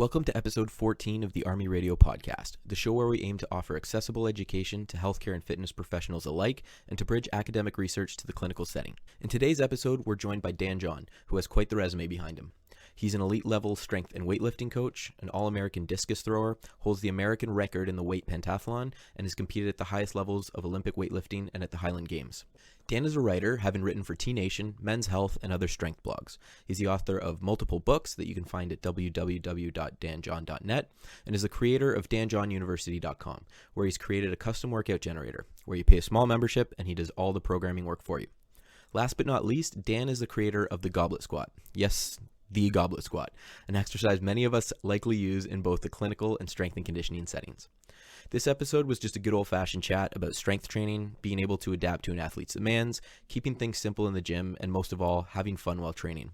Welcome to episode 14 of the ARME Radio podcast, the show where we aim to offer accessible education to healthcare and fitness professionals alike and to bridge academic research to the clinical setting. In today's episode, we're joined by Dan John, who has quite the resume behind him. He's an elite-level strength and weightlifting coach, an All-American discus thrower, holds the American record in the weight pentathlon, and has competed at the highest levels of Olympic weightlifting and at the Highland Games. Dan is a writer, having written for T Nation, Men's Health, and other strength blogs. He's the author of multiple books that you can find at www.danjohn.net, and is the creator of danjohnuniversity.com, where he's created a custom workout generator, where you pay a small membership and he does all the programming work for you. Last but not least, Dan is the creator of the Goblet Squat. Yes, the Goblet Squat, an exercise many of us likely use in both the clinical and strength and conditioning settings. This episode was just a good old-fashioned chat about strength training, being able to adapt to an athlete's demands, keeping things simple in the gym, and most of all, having fun while training.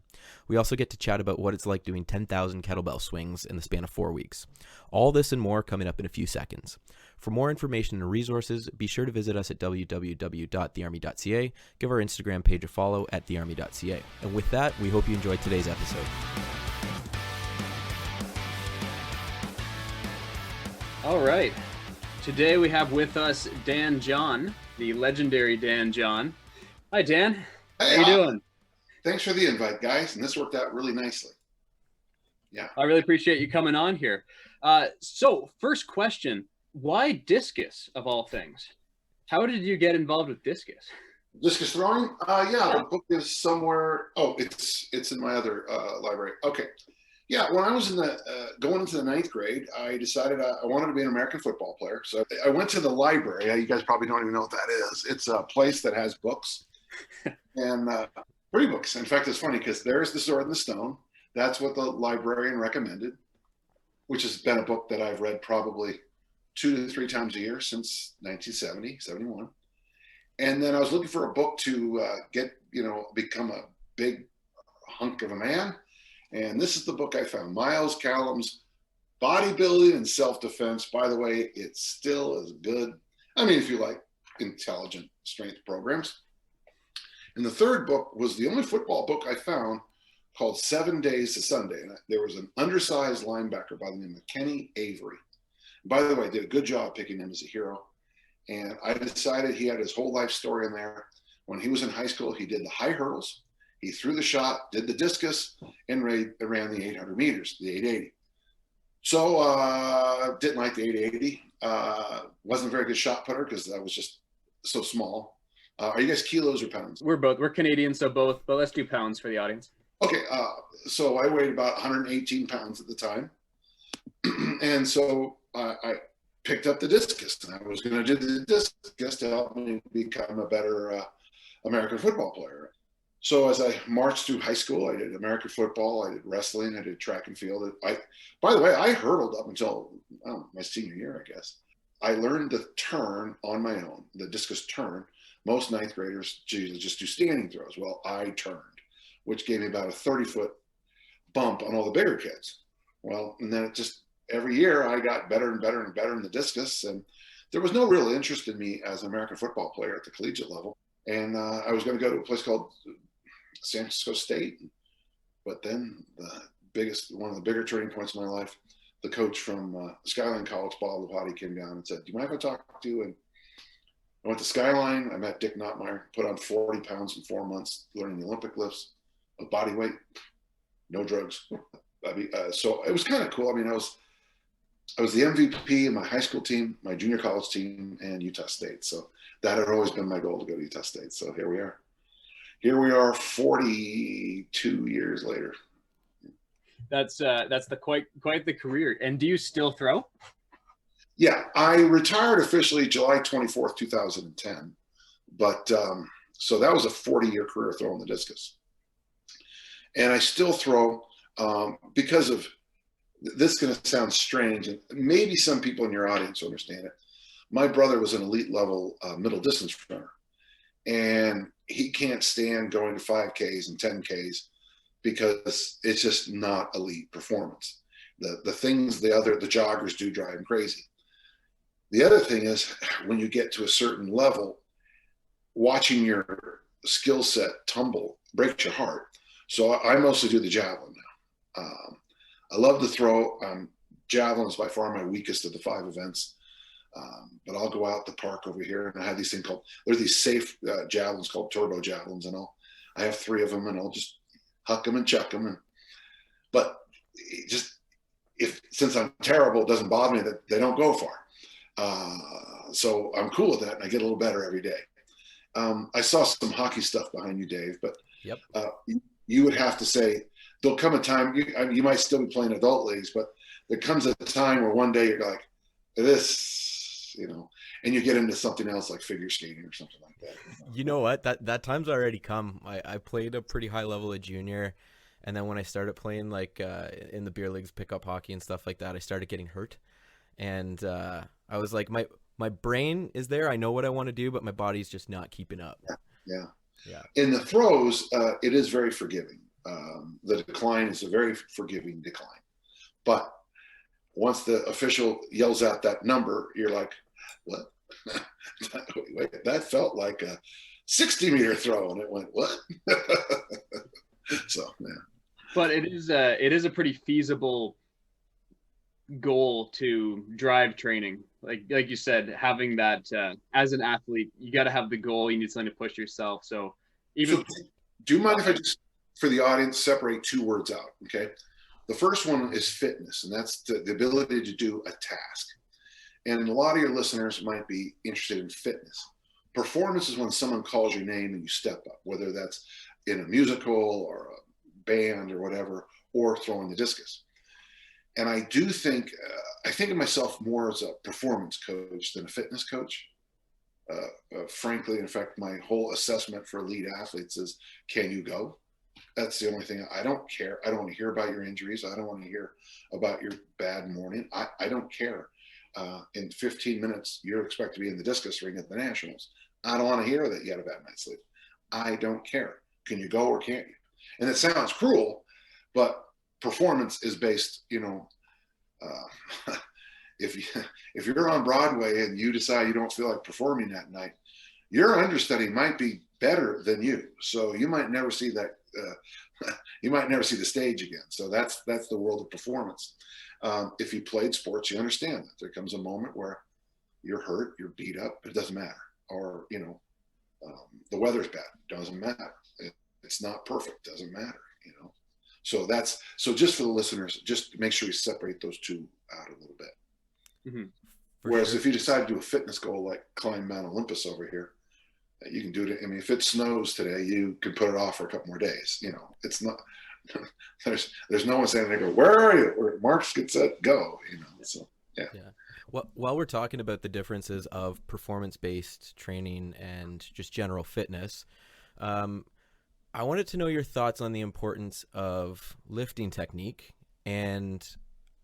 We also get to chat about what it's like doing 10,000 kettlebell swings in the span of 4 weeks. All this and more coming up in a few seconds. For more information and resources, be sure to visit us at www.thearmy.ca, give our Instagram page a follow at thearmy.ca. And with that, we hope you enjoyed today's episode. All right. Today we have with us Dan John, the legendary Dan John. Hi, Dan. Hey, how you doing? Thanks for the invite, guys. And this worked out really nicely. Yeah. I really appreciate you coming on here. So first question, why discus of all things? How did you get involved with discus? Discus throwing? The book is somewhere. Oh, it's in my other library. Okay. Yeah, when I was going into the ninth grade, I decided I wanted to be an American football player. So I went to the library. You guys probably don't even know what that is. It's a place that has books and free books. In fact, it's funny because there's The Sword and the Stone. That's what the librarian recommended, which has been a book that I've read probably 2 to 3 times a year since 1970, 71. And then I was looking for a book to become a big hunk of a man. And this is the book I found, Miles Callum's Bodybuilding and Self-Defense. By the way, it still is good. I mean, if you like intelligent strength programs. And the third book was the only football book I found called 7 Days to Sunday. And there was an undersized linebacker by the name of Kenny Avery. By the way, I did a good job picking him as a hero. And I decided he had his whole life story in there. When he was in high school, he did the high hurdles. He threw the shot, did the discus, and ran the 800 meters, the 880. So didn't like the 880. Wasn't a very good shot putter because I was just so small. Are you guys kilos or pounds? We're Canadian, so both, but let's do pounds for the audience. Okay, so I weighed about 118 pounds at the time. And so I picked up the discus, and I was going to do the discus to help me become a better American football player. So as I marched through high school, I did American football, I did wrestling, I did track and field. By the way, I hurdled up until my senior year, I guess. I learned the turn on my own, the discus turn. Most ninth graders just do standing throws. Well, I turned, which gave me about a 30-foot bump on all the bigger kids. Well, and then it just, every year I got better and better and better in the discus. And there was no real interest in me as an American football player at the collegiate level. And I was going to go to a place called San Francisco State, but then one of the bigger turning points in my life, the coach from Skyline College, Bob Lavati, came down and said, "Do you mind if I talk to you?" And I went to Skyline. I met Dick Nottmeyer, put on 40 pounds in 4 months, learning the Olympic lifts of body weight, no drugs. So it was kind of cool. I mean, I was the MVP in my high school team, my junior college team, and Utah State. So that had always been my goal, to go to Utah State. So here we are. Here we are 42 years later. That's quite the career. And do you still throw? Yeah, I retired officially July 24th, 2010. But so that was a 40-year career throwing the discus. And I still throw because of, this is going to sound strange, and maybe some people in your audience understand it. My brother was an elite level middle distance runner. And he can't stand going to 5Ks and 10Ks because it's just not elite performance. The things the joggers do drive him crazy. The other thing is, when you get to a certain level, watching your skill set tumble breaks your heart. So I mostly do the javelin now. I love to throw. Javelin is by far my weakest of the 5 events. But I'll go out the park over here, and I have these things called, there's these safe javelins called turbo javelins, and I have 3 of them, and I'll just huck them and chuck them. But since I'm terrible, it doesn't bother me that they don't go far. So I'm cool with that, and I get a little better every day. I saw some hockey stuff behind you, Dave, but Yep. You would have to say, there'll come a time, you might still be playing adult leagues, but there comes a time where one day you're like, this, and you get into something else like figure skating or something like that. You know what? That time's already come. I played a pretty high level at junior, and then when I started playing like in the beer leagues, pickup hockey and stuff like that, I started getting hurt, and I was like, my brain is there. I know what I want to do, but my body's just not keeping up. Yeah. In the throws, it is very forgiving. The decline is a very forgiving decline, but once the official yells out that number, you're like, what? Wait, that felt like a 60-meter throw, and it went, what? So, yeah. But it is a pretty feasible goal to drive training. Like you said, having that as an athlete, you got to have the goal. You need something to push yourself. So do you mind if I just, for the audience, separate 2 words out? Okay. The first one is fitness, and that's the ability to do a task. And a lot of your listeners might be interested in fitness. Performance is when someone calls your name and you step up, whether that's in a musical or a band or whatever, or throwing the discus. And I do think, I think of myself more as a performance coach than a fitness coach. Frankly, in fact, my whole assessment for elite athletes is, can you go? That's the only thing. I don't care. I don't want to hear about your injuries. I don't want to hear about your bad morning. I don't care. In 15 minutes, you're expected to be in the discus ring at the Nationals. I don't want to hear that you had a bad night's sleep. I don't care. Can you go or can't you? And it sounds cruel, but performance is based, if you're on Broadway and you decide you don't feel like performing that night, your understudy might be better than you. So you might never see that. You might never see the stage again. So that's the world of performance. If you played sports, you understand that there comes a moment where you're hurt, you're beat up, but it doesn't matter. Or, the weather's bad, doesn't matter. It's not perfect, doesn't matter, So just for the listeners, just make sure you separate those 2 out a little bit. Mm-hmm. Whereas if you decide to do a fitness goal, like climb Mount Olympus over here, you can do it. I mean, if it snows today, you can put it off for a couple more days. It's not, there's no one saying, they go, where are you? Or Mark's get set, go, so, yeah. Well, while we're talking about the differences of performance-based training and just general fitness, I wanted to know your thoughts on the importance of lifting technique and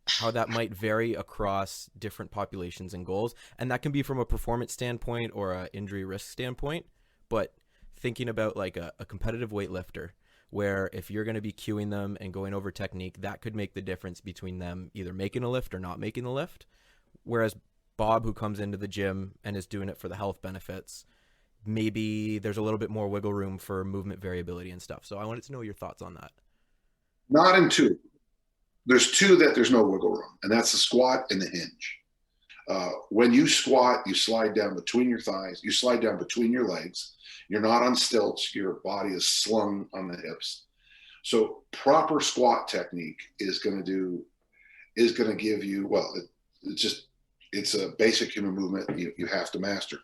how that might vary across different populations and goals. And that can be from a performance standpoint or an injury risk standpoint. But thinking about like a competitive weightlifter, where if you're going to be cueing them and going over technique, that could make the difference between them either making a lift or not making the lift. Whereas Bob, who comes into the gym and is doing it for the health benefits, maybe there's a little bit more wiggle room for movement variability and stuff. So I wanted to know your thoughts on that. Not in 2. There's 2 that there's no wiggle room, and that's the squat and the hinge. When you squat, you slide down between your thighs, you slide down between your legs. You're not on stilts. Your body is slung on the hips. So proper squat technique is going to give you, it's a basic human movement you have to master.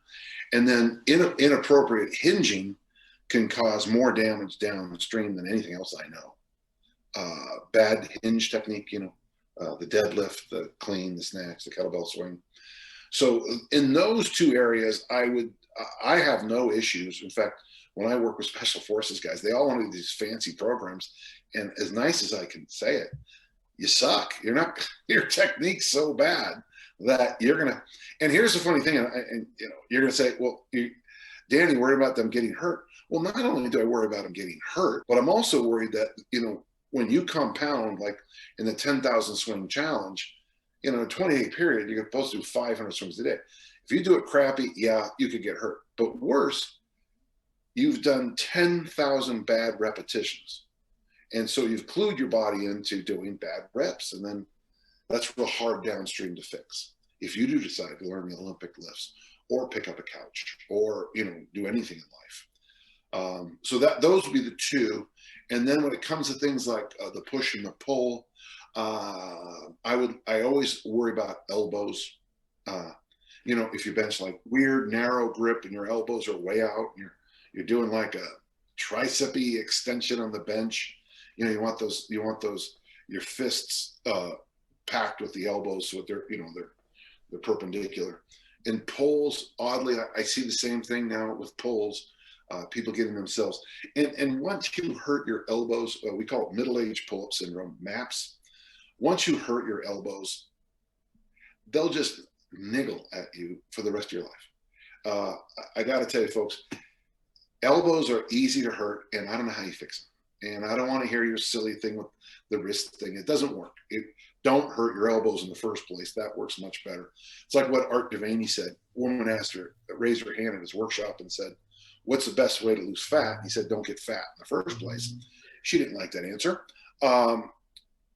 And then inappropriate hinging can cause more damage downstream than anything else I know. Bad hinge technique, the deadlift, the clean, the snatch, the kettlebell swing. So in those 2 areas, I have no issues. In fact, when I work with special forces guys, they all want to do these fancy programs. And as nice as I can say it, you suck. Your technique's so bad that you're going to, and here's the funny thing. And you're going to say, well, Danny, worried about them getting hurt. Well, not only do I worry about them getting hurt, but I'm also worried that, when you compound, like in the 10,000 swing challenge, in a 28 period, you're supposed to do 500 swings a day. If you do it crappy, yeah, you could get hurt. But worse, you've done 10,000 bad repetitions. And so you've clued your body into doing bad reps, and then that's real hard downstream to fix. If you do decide to learn the Olympic lifts or pick up a couch or, do anything in life. So those would be the two. And then when it comes to things like the push and the pull, I always worry about elbows. If you bench like weird narrow grip and your elbows are way out, and you're doing like a tricep extension on the bench, you want your fists packed with the elbows so they're perpendicular. In pulls, oddly, I see the same thing now with pulls. People getting themselves, and once you hurt your elbows, we call it middle-age pull-up syndrome, MAPS. Once you hurt your elbows, they'll just niggle at you for the rest of your life. I got to tell you, folks, elbows are easy to hurt, and I don't know how you fix them. And I don't want to hear your silly thing with the wrist thing. It doesn't work. Don't hurt your elbows in the first place. That works much better. It's like what Art Devaney said. A woman raised her hand at his workshop and said, "What's the best way to lose fat?" He said, "Don't get fat in the first place." She didn't like that answer.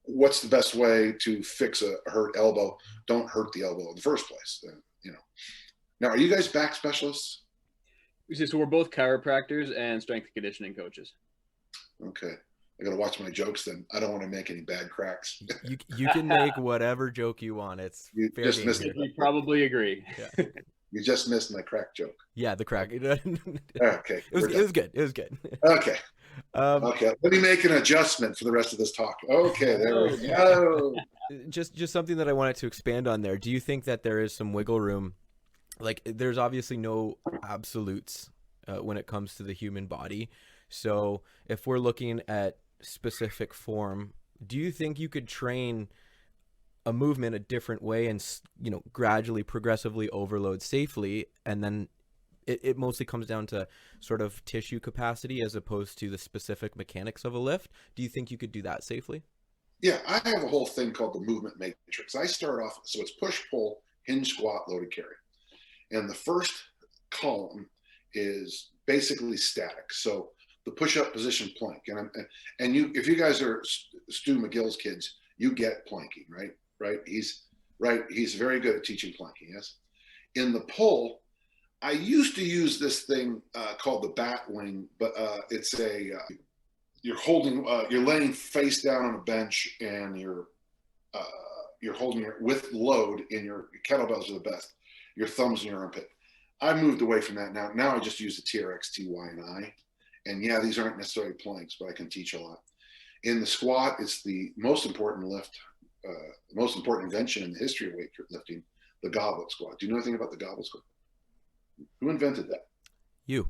What's the best way to fix a hurt elbow? Don't hurt the elbow in the first place. Now, are you guys back specialists? So we're both chiropractors and strength and conditioning coaches. Okay. I got to watch my jokes then. I don't want to make any bad cracks. You can make whatever joke you want. It's fair game. We probably agree. Yeah. You just missed my crack joke. Yeah, the crack. Okay. It was good. It was good. Okay. Okay. Let me make an adjustment for the rest of this talk. Okay, there we go. Just something that I wanted to expand on there. Do you think that there is some wiggle room? Like, there's obviously no absolutes when it comes to the human body. So if we're looking at specific form, do you think you could train a movement a different way and, gradually, progressively overload safely? And then it mostly comes down to sort of tissue capacity as opposed to the specific mechanics of a lift. Do you think you could do that safely? Yeah, I have a whole thing called the movement matrix. I start off, so it's push, pull, hinge, squat, loaded carry. And the first column is basically static. So the push-up position plank, and if you guys are Stu McGill's kids, you get planking, right? He's very good at teaching planking. Yes. In the pull, I used to use this thing called the bat wing, but it's you're laying face down on a bench, and you're holding it with load, and your kettlebells are the best. Your thumbs in your armpit. I moved away from that now. Now I just use the TRX, TY, and I. And yeah, these aren't necessarily planks, but I can teach a lot. In the squat, it's the most important lift, the most important invention in the history of weightlifting, the goblet squat. Do you know anything about the goblet squat? Who invented that? You.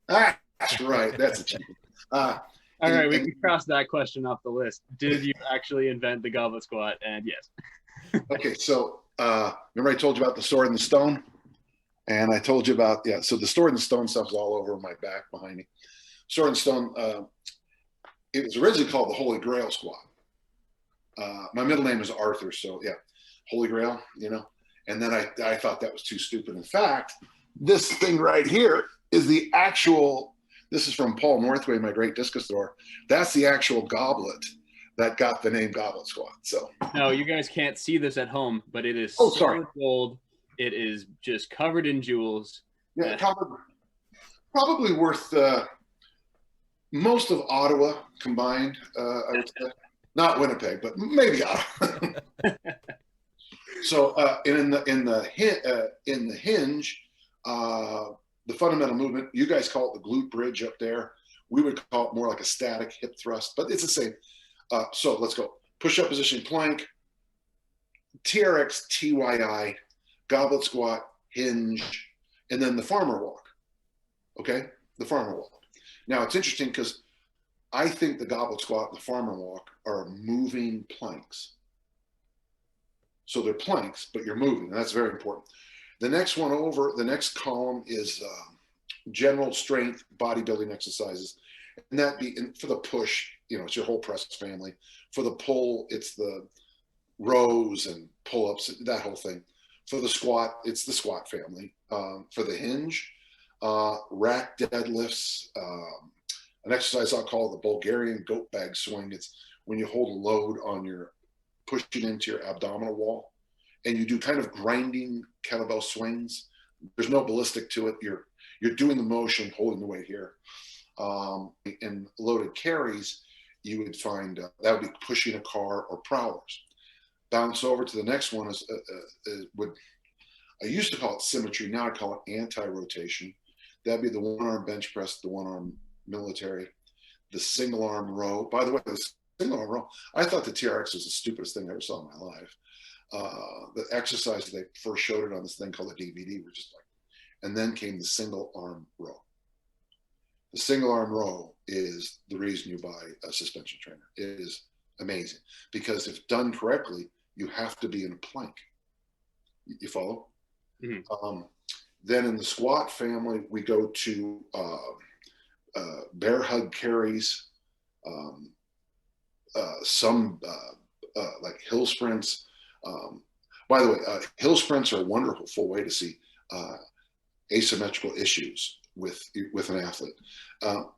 That's right. That's a champion. All right, we can cross that question off the list. Did you actually invent the goblet squat? And yes. Okay, so remember I told you about the sword and the stone? And I told you about, so the sword and the stone stuff is all over my back behind me. Sword and stone, it was originally called the Holy Grail squat. My middle name is Arthur, so yeah, Holy Grail, And then I thought that was too stupid. In fact, this thing right here is the actual, this is from Paul Northway, my great discus thrower. That's the actual goblet that got the name goblet squat. So no, you guys can't see this at home, but it is sorry. Gold. It is just covered in jewels. Yeah, probably worth most of Ottawa combined. I would say, not Winnipeg, but maybe Ottawa. So, in the hinge, the fundamental movement, you guys call it the glute bridge up there. We would call it more like a static hip thrust, but it's the same. So let's go. Push-up position plank, TRX, TYI, goblet squat, hinge, and then the farmer walk. Okay? The farmer walk. Now, it's interesting because I think the goblet squat and the farmer walk are moving planks. So they're planks, but you're moving. And that's very important. The next one over, the next column is general strength bodybuilding exercises. And that be for the push, it's your whole press family. For the pull, it's the rows and pull-ups, that whole thing. For the squat, it's the squat family. For the hinge, rack deadlifts, an exercise I'll call the Bulgarian goat bag swing. It's when you hold a load on your, push it into your abdominal wall, and you do kind of grinding kettlebell swings. There's no ballistic to it. You're doing the motion, holding the weight here. In loaded carries, you would find that would be pushing a car or prowlers. Bounce over to the next one I used to call it symmetry. Now I call it anti-rotation. That'd be the one-arm bench press, the one-arm military, the single-arm row. By the way, the single-arm row, I thought the TRX was the stupidest thing I ever saw in my life. The exercise they first showed it on this thing called a DVD were just like, and then came the single-arm row. The single-arm row is the reason you buy a suspension trainer. It is amazing because if done correctly, you have to be in a plank. You follow? Mm-hmm. Then in the squat family, we go to bear hug carries, some like hill sprints. By the way, hill sprints are a wonderful way to see asymmetrical issues with an athlete.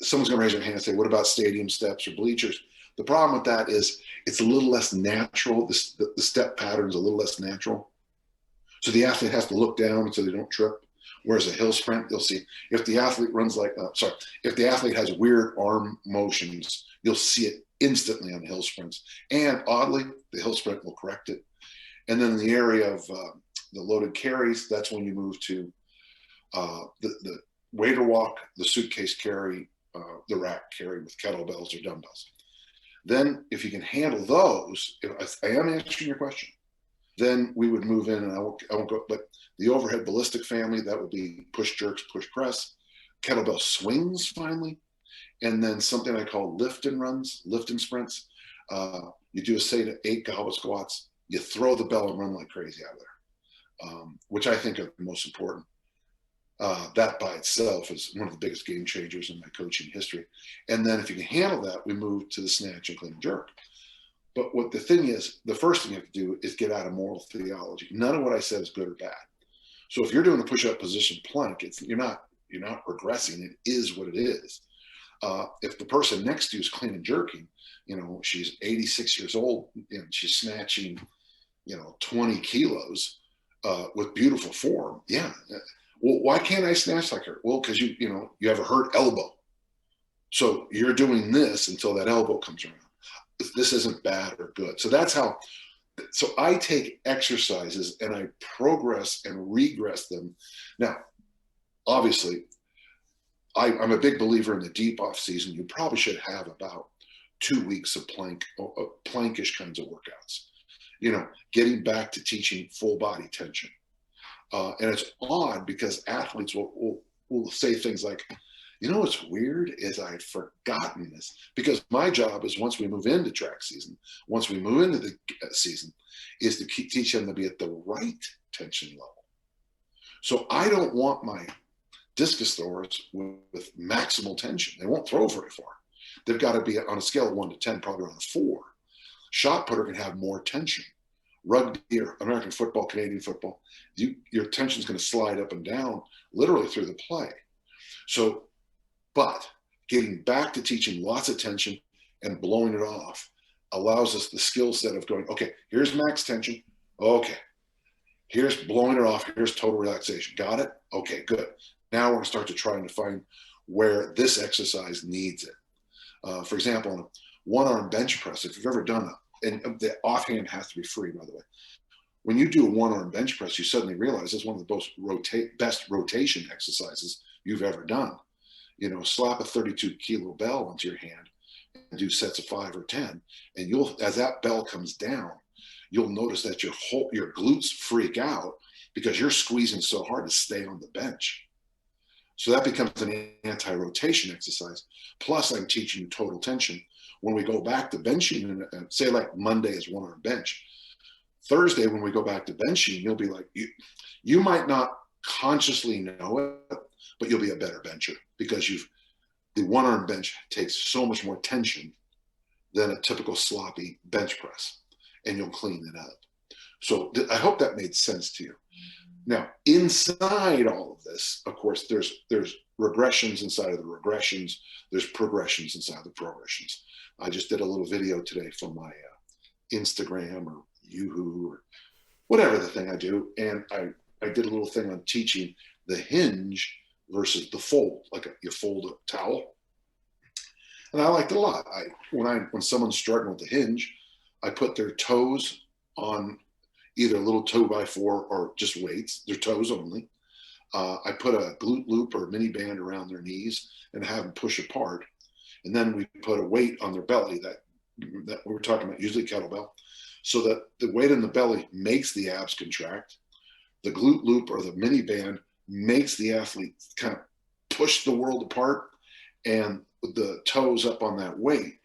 Someone's going to raise their hand and say, what about stadium steps or bleachers? The problem with that is it's a little less natural. The step pattern is a little less natural. So the athlete has to look down so they don't trip. Whereas a hill sprint, you'll see if the athlete runs like, if the athlete has weird arm motions, you'll see it instantly on hill sprints. And oddly, the hill sprint will correct it. And then in the area of the loaded carries, that's when you move to the waiter walk, the suitcase carry, the rack carry with kettlebells or dumbbells. Then if you can handle those, if I am answering your question, then we would move in, and I won't go, but the overhead ballistic family, that would be push jerks, push press, kettlebell swings finally, and then something I call lift and runs, lift and sprints. You do a say to 8 goblet squats, you throw the bell and run like crazy out of there, which I think are the most important. That by itself is one of the biggest game changers in my coaching history. And then if you can handle that, we move to the snatch and clean and jerk. But what the thing is, the first thing you have to do is get out of moral theology. None of what I said is good or bad. So if you're doing a push-up position plank, you're not regressing. It is what it is. If the person next to you is clean and jerking, she's 86 years old and she's snatching, 20 kilos with beautiful form. Yeah. Well, why can't I snatch like her? Well, because you have a hurt elbow. So you're doing this until that elbow comes around. This isn't bad or good. So that's how, so I take exercises and I progress and regress them. Now, obviously, I'm a big believer in the deep off season. You probably should have about 2 weeks of plankish kinds of workouts, getting back to teaching full body tension. And it's odd because athletes will say things like, what's weird is I'd forgotten this, because my job is once we move into track season, once we move into the season, is to teach them to be at the right tension level. So I don't want my discus throwers with maximal tension. They won't throw very far. They've got to be on a scale of 1 to 10, probably around 4. Shot putter can have more tension. Rugby or American football, Canadian football, your tension is going to slide up and down literally through the play. So, but getting back to teaching lots of tension and blowing it off allows us the skill set of going, okay, here's max tension. Okay, here's blowing it off. Here's total relaxation. Got it? Okay, good. Now we're going to start to try and find where this exercise needs it. For example, on a one-arm bench press, if you've ever done and the offhand has to be free, by the way. When you do a one-arm bench press, you suddenly realize it's one of the most best rotation exercises you've ever done. Slap a 32-kilo bell onto your hand and do sets of 5 or 10, and as that bell comes down, you'll notice that your glutes freak out because you're squeezing so hard to stay on the bench. So that becomes an anti-rotation exercise. Plus, I'm teaching you total tension. When we go back to benching, and say like Monday is one-arm bench, Thursday when we go back to benching, you'll be like, you might not consciously know it, but you'll be a better bencher because the one-arm bench takes so much more tension than a typical sloppy bench press, and you'll clean it up. So I hope that made sense to you. Now, inside all of this, of course, there's regressions inside of the regressions. There's progressions inside of the progressions. I just did a little video today from my Instagram or Yoo-hoo or whatever the thing I do. And I did a little thing on teaching the hinge versus the fold, like you fold a towel. And I liked it a lot. When someone's struggling with the hinge, I put their toes on either a little 2x4 or just weights, their toes only. I put a glute loop or a mini band around their knees and have them push apart. And then we put a weight on their belly that we were talking about, usually kettlebell, so that the weight in the belly makes the abs contract. The glute loop or the mini band makes the athlete kind of push the world apart, and the toes up on that weight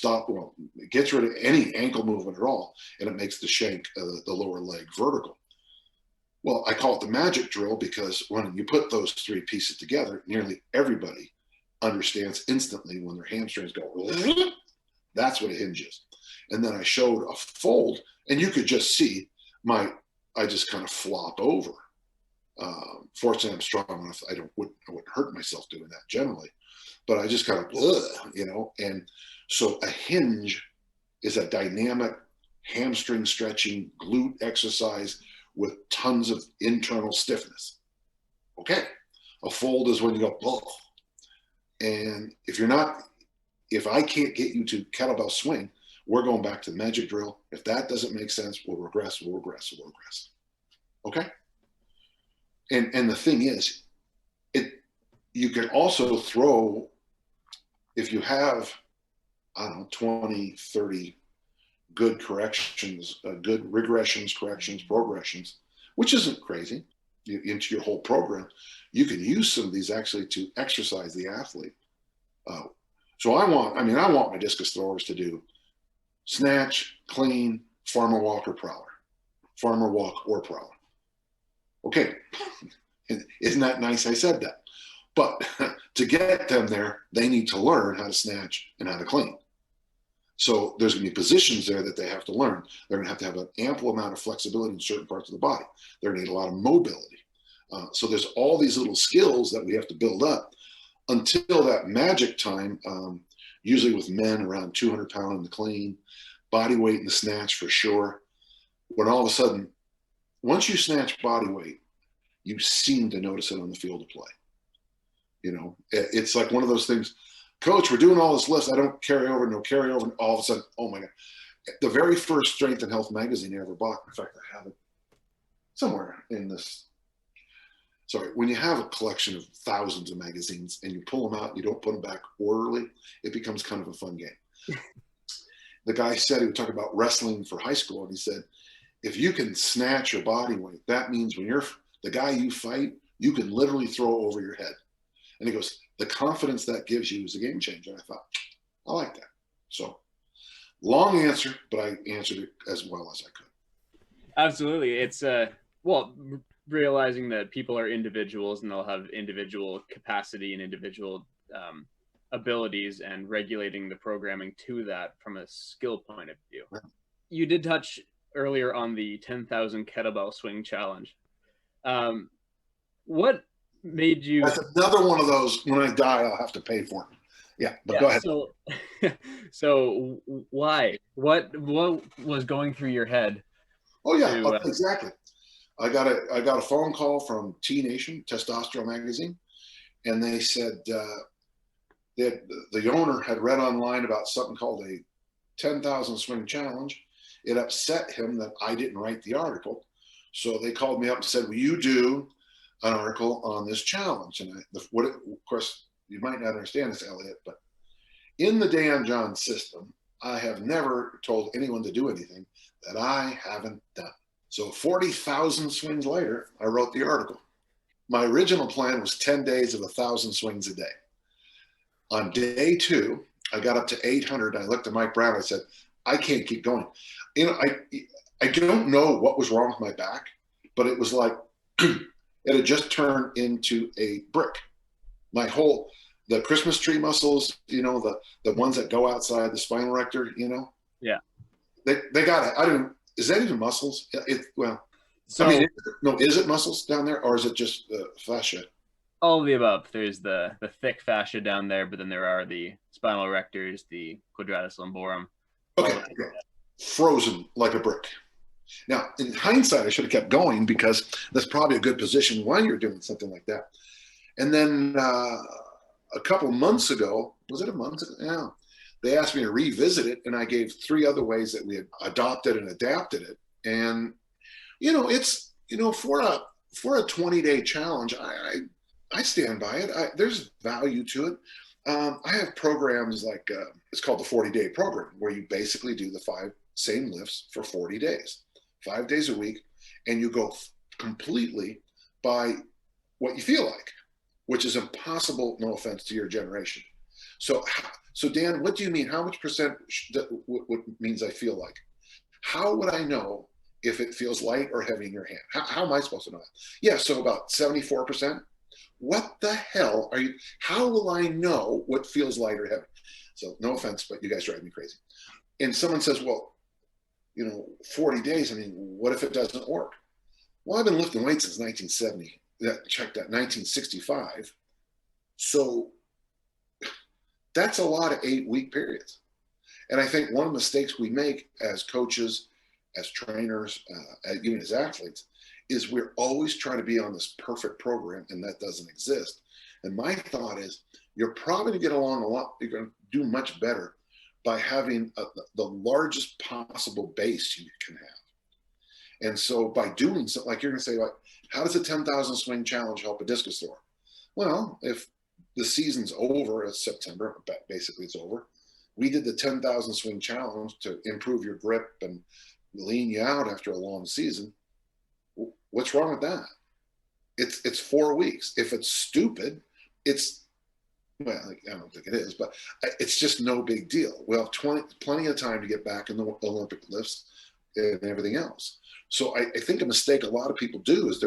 it gets rid of any ankle movement at all, and it makes the shank, the lower leg, vertical. Well, I call it the magic drill because when you put those three pieces together, nearly everybody understands instantly when their hamstrings go, that's what a hinge is. And then I showed a fold, and you could just see I just kind of flop over. Fortunately, I'm strong enough. I wouldn't hurt myself doing that generally, but I just kind of, and so a hinge is a dynamic hamstring stretching glute exercise with tons of internal stiffness. Okay. A fold is when you go, oh. And if I can't get you to kettlebell swing, we're going back to the magic drill. If that doesn't make sense, we'll regress. Okay. And the thing is, you can also throw, if you have, 20, 30 good corrections, good regressions, corrections, progressions, which isn't crazy, into your whole program, you can use some of these actually to exercise the athlete. So I want my discus throwers to do snatch, clean, farmer walk or prowler. Farmer walk or prowler. Okay, isn't that nice I said that? But to get them there, they need to learn how to snatch and how to clean. So there's going to be positions there that they have to learn. They're going to have an ample amount of flexibility in certain parts of the body. They're going to need a lot of mobility. So there's all these little skills that we have to build up until that magic time, usually with men around 200 pounds in the clean, body weight in the snatch for sure. When all of a sudden, once you snatch body weight, you seem to notice it on the field of play. It's like one of those things, coach, we're doing all this list. I don't carry over, no carry over. And all of a sudden, oh my God. The very first Strength and Health magazine I ever bought, in fact, I have it somewhere in this. Sorry, when you have a collection of thousands of magazines and you pull them out and you don't put them back orderly, it becomes kind of a fun game. The guy said, he would talk about wrestling for high school, and he said, if you can snatch your body weight, that means when you're the guy you fight, you can literally throw over your head. And he goes, the confidence that gives you is a game changer. And I thought, I like that. So long answer, but I answered it as well as I could. Absolutely. It's realizing that people are individuals and they'll have individual capacity and individual abilities, and regulating the programming to that from a skill point of view. Right. You did touch earlier on the 10,000 kettlebell swing challenge. What made you? That's another one of those, when I die, I'll have to pay for it. Yeah, but go ahead. So why? What was going through your head? Oh yeah, exactly. I got a phone call from T Nation, Testosterone magazine, and they said that the owner had read online about something called a 10,000 swing challenge. It upset him that I didn't write the article, so they called me up and said, "Will you do an article on this challenge?" And of course, you might not understand this, Elliott, but in the Dan John system, I have never told anyone to do anything that I haven't done. So 40,000 swings later, I wrote the article. My original plan was 10 days of 1,000 swings a day. On day 2, I got up to 800. I looked at Mike Brown. I said, I can't keep going. I don't know what was wrong with my back, but it was like it had just turned into a brick. The Christmas tree muscles, the ones that go outside the spinal rector, Yeah. They got it. Is that even muscles? Well, So I mean, no, is it muscles down there, or is it just fascia? all of the above. There's the thick fascia down there, but then there are the spinal erectors, the quadratus lumborum. Okay, frozen like a brick. Now, in hindsight, I should have kept going because that's probably a good position when you're doing something like that. And then a couple months ago, was it a month ago? Yeah, they asked me to revisit it, and I gave 3 other ways that we had adopted and adapted it. And it's for a 20-day challenge, I stand by it. There's value to it. I have programs like it's called the 40-day program, where you basically do the 5 same lifts for 40 days, 5 days a week, and you go completely by what you feel like, which is impossible, no offense to your generation. So Dan, what do you mean? How much percent what means I feel like? How would I know if it feels light or heavy in your hand? How am I supposed to know that? Yeah, so about 74%. What the hell are you? How will I know what feels light or heavy? So no offense, but you guys drive me crazy. And someone says, well, 40 days. I mean, what if it doesn't work? Well, I've been lifting weights since 1970. Check that, 1965. So that's a lot of 8-week periods. And I think one of the mistakes we make as coaches, as trainers, even as athletes, is we're always trying to be on this perfect program, and that doesn't exist. And my thought is, you're probably going to get along a lot. You're going to do much better by having the largest possible base you can have. And so by doing something, like you're going to say, like, how does a 10,000 swing challenge help a discus thrower? Well, if the season's over, it's September, basically it's over. We did the 10,000 swing challenge to improve your grip and lean you out after a long season. What's wrong with that? It's 4 weeks. If it's stupid, well, I don't think it is, but it's just no big deal. We'll have plenty of time to get back in the Olympic lifts and everything else. So I think a mistake a lot of people do is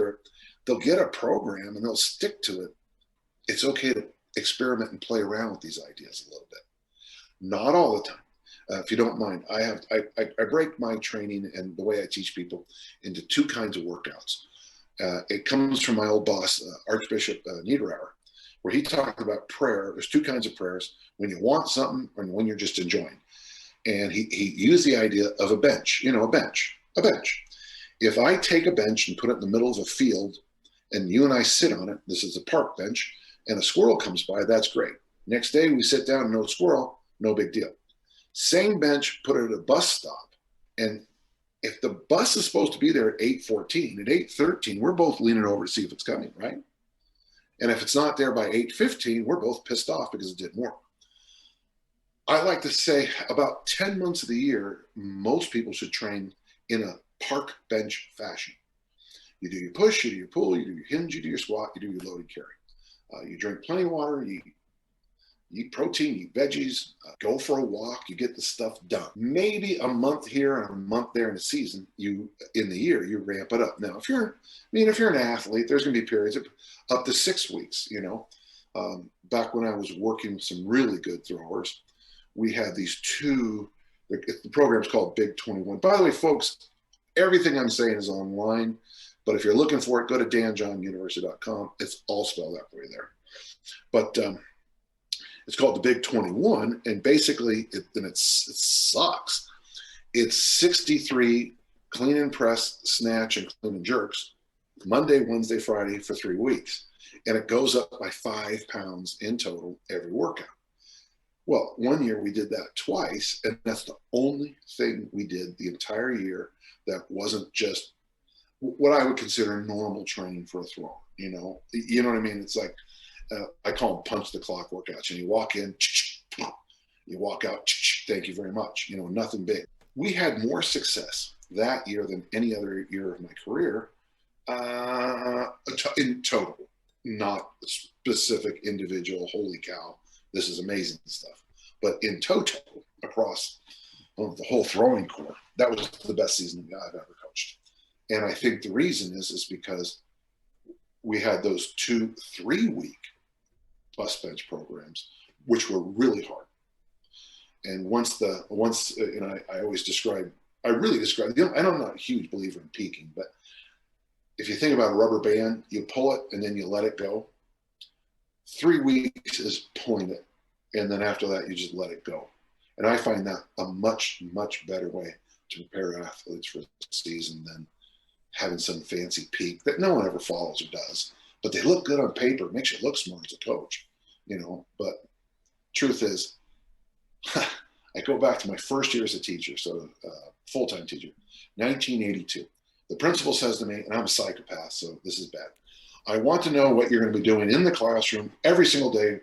they'll get a program and they'll stick to it. It's okay to experiment and play around with these ideas a little bit. Not all the time. If you don't mind, I break my training and the way I teach people into 2 kinds of workouts. It comes from my old boss, Archbishop Niederauer, where he talked about prayer. There's 2 kinds of prayers: when you want something and when you're just enjoying. And he used the idea of a bench, a bench. If I take a bench and put it in the middle of a field and you and I sit on it, this is a park bench, and a squirrel comes by, that's great. Next day we sit down and no squirrel, no big deal. Same bench, put it at a bus stop. And if the bus is supposed to be there at 8:14, at 8:13, we're both leaning over to see if it's coming, right? And if it's not there by 8:15, we're both pissed off because it didn't work. I like to say about 10 months of the year, most people should train in a park bench fashion. You do your push, you do your pull, you do your hinge, you do your squat, you do your loaded carry. You drink plenty of water, you eat protein, you eat veggies, go for a walk, you get the stuff done. Maybe a month here and a month there in the season, in the year, you ramp it up. Now, if you're an athlete, there's going to be periods of up to 6 weeks, Back when I was working with some really good throwers, we had these 2, the program's called Big 21. By the way, folks, everything I'm saying is online, but if you're looking for it, go to danjohnuniversity.com. It's all spelled out for you there. But it's called the Big 21, and basically, it sucks. It's 63 clean and press, snatch, and clean and jerks, Monday, Wednesday, Friday for 3 weeks. And it goes up by 5 pounds in total every workout. Well, one year we did that twice, and that's the only thing we did the entire year that wasn't just what I would consider normal training for a thrower. You know what I mean? It's like, I call them punch the clock workouts. And you walk in, you walk out, thank you very much. Nothing big. We had more success that year than any other year of my career in total, not specific individual, holy cow, this is amazing stuff. But in total, across the whole throwing core, that was the best season I've ever coached. And I think the reason is because we had those 2-3 week bus bench programs, which were really hard. And I really describe, I'm not a huge believer in peaking, but if you think about a rubber band, you pull it and then you let it go. 3 weeks is pulling it. And then after that, you just let it go. And I find that a much, much better way to prepare athletes for the season than having some fancy peak that no one ever follows or does. But they look good on paper. It makes you look smart as a coach, you know. But truth is, I go back to my first year as a teacher, so full-time teacher, 1982. The principal says to me, and I'm a psychopath, so this is bad, I want to know what you're going to be doing in the classroom every single day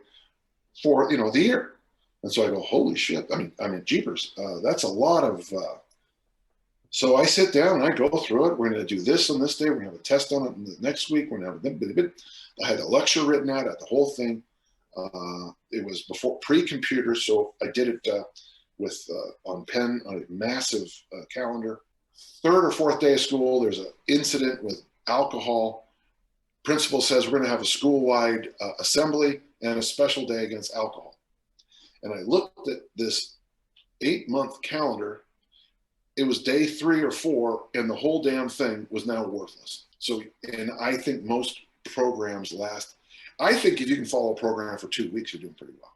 for, you know, the year. And so I go, holy shit, I mean, jeepers, that's a lot of, so I sit down and I go through it. We're going to do this on this day. We're going to have a test on it the next week. We're going to have I had a lecture written out at the whole thing. It was before pre-computer, so I did it with on pen on a massive calendar. Third or fourth day of school, there's an incident with alcohol. Principal says we're going to have a school-wide assembly and a special day against alcohol. And I looked at this 8-month calendar. It was day 3 or 4, and the whole damn thing was now worthless. So, and I think most programs last. I think if you can follow a program for 2 weeks, you're doing pretty well.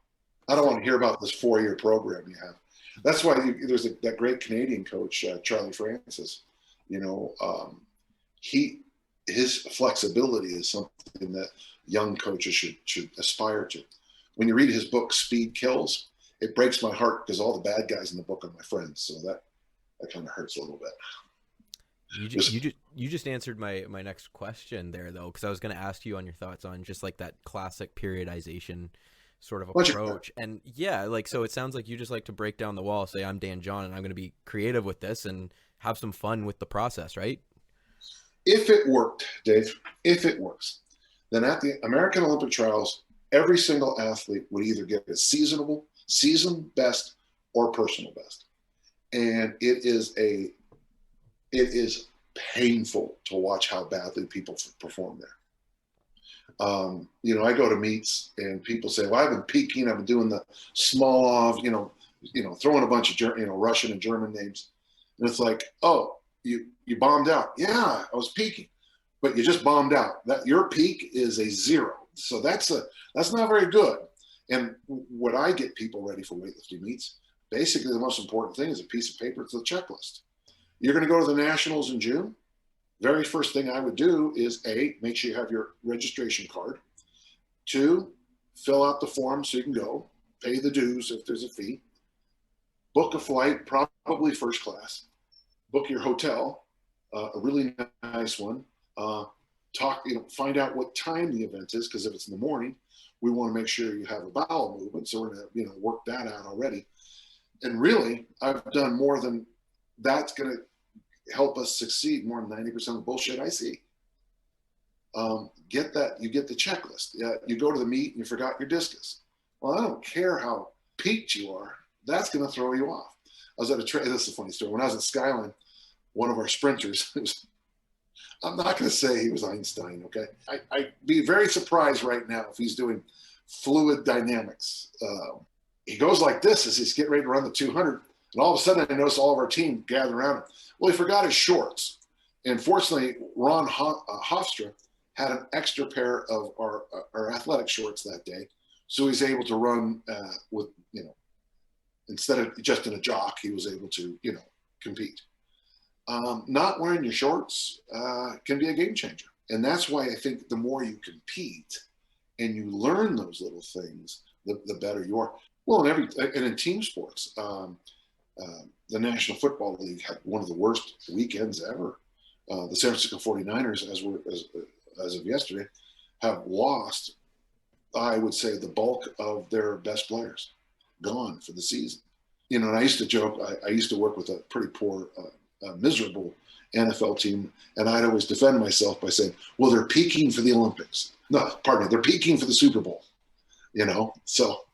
I don't want to hear about this 4-year program you have. That's why there's that great Canadian coach, Charlie Francis. You know, his flexibility is something that young coaches should aspire to. When you read his book, Speed Kills, it breaks my heart because all the bad guys in the book are my friends. So that kind of hurts a little bit. You just answered my next question there, though, because I was going to ask you on your thoughts on just like that classic periodization sort of approach. And yeah, like, so it sounds like you just like to break down the wall, say I'm Dan John and I'm going to be creative with this and have some fun with the process, right? If it worked, Dave, if it works, then at the American Olympic trials, every single athlete would either get a season best or personal best. And it is painful to watch how badly people perform there. You know, I go to meets and people say, well, I've been peaking. I've been doing the Smolov, you know, throwing a bunch of, Russian and German names. And it's like, oh, you bombed out. Yeah, I was peaking, but you just bombed out. That your peak is a 0. So that's not very good. And what I get people ready for weightlifting meets, basically the most important thing is a piece of paper. It's a checklist. You're going to go to the nationals in June. Very first thing I would do is A, make sure you have your registration card. 2, fill out the form so you can go, pay the dues if there's a fee, book a flight, probably first class, book your hotel, a really nice one, find out what time the event is, because if it's in the morning, we want to make sure you have a bowel movement. So we're going to, work that out already. And really, I've done more than that's going to help us succeed more than 90% of the bullshit I see. Get that, you get the checklist. Yeah, you go to the meet and you forgot your discus. Well, I don't care how peaked you are. That's going to throw you off. I was at this is a funny story. When I was at Skyline, one of our sprinters, I'm not going to say he was Einstein, okay? I'd be very surprised right now if he's doing fluid dynamics. He goes like this as he's getting ready to run the 200, and all of a sudden I notice all of our team gather around him. Well, he forgot his shorts. And fortunately, Ron Hofstra had an extra pair of our athletic shorts that day. So he's able to run with, instead of just in a jock, he was able to, compete. Not wearing your shorts can be a game changer. And that's why I think the more you compete and you learn those little things, the better you are. Well, and in team sports, the National Football League had one of the worst weekends ever. The San Francisco 49ers, as of yesterday, have lost, I would say, the bulk of their best players, gone for the season. And I used to joke, I used to work with a pretty poor, miserable NFL team, and I'd always defend myself by saying, well, they're peaking for the Olympics. No, pardon me, they're peaking for the Super Bowl, so,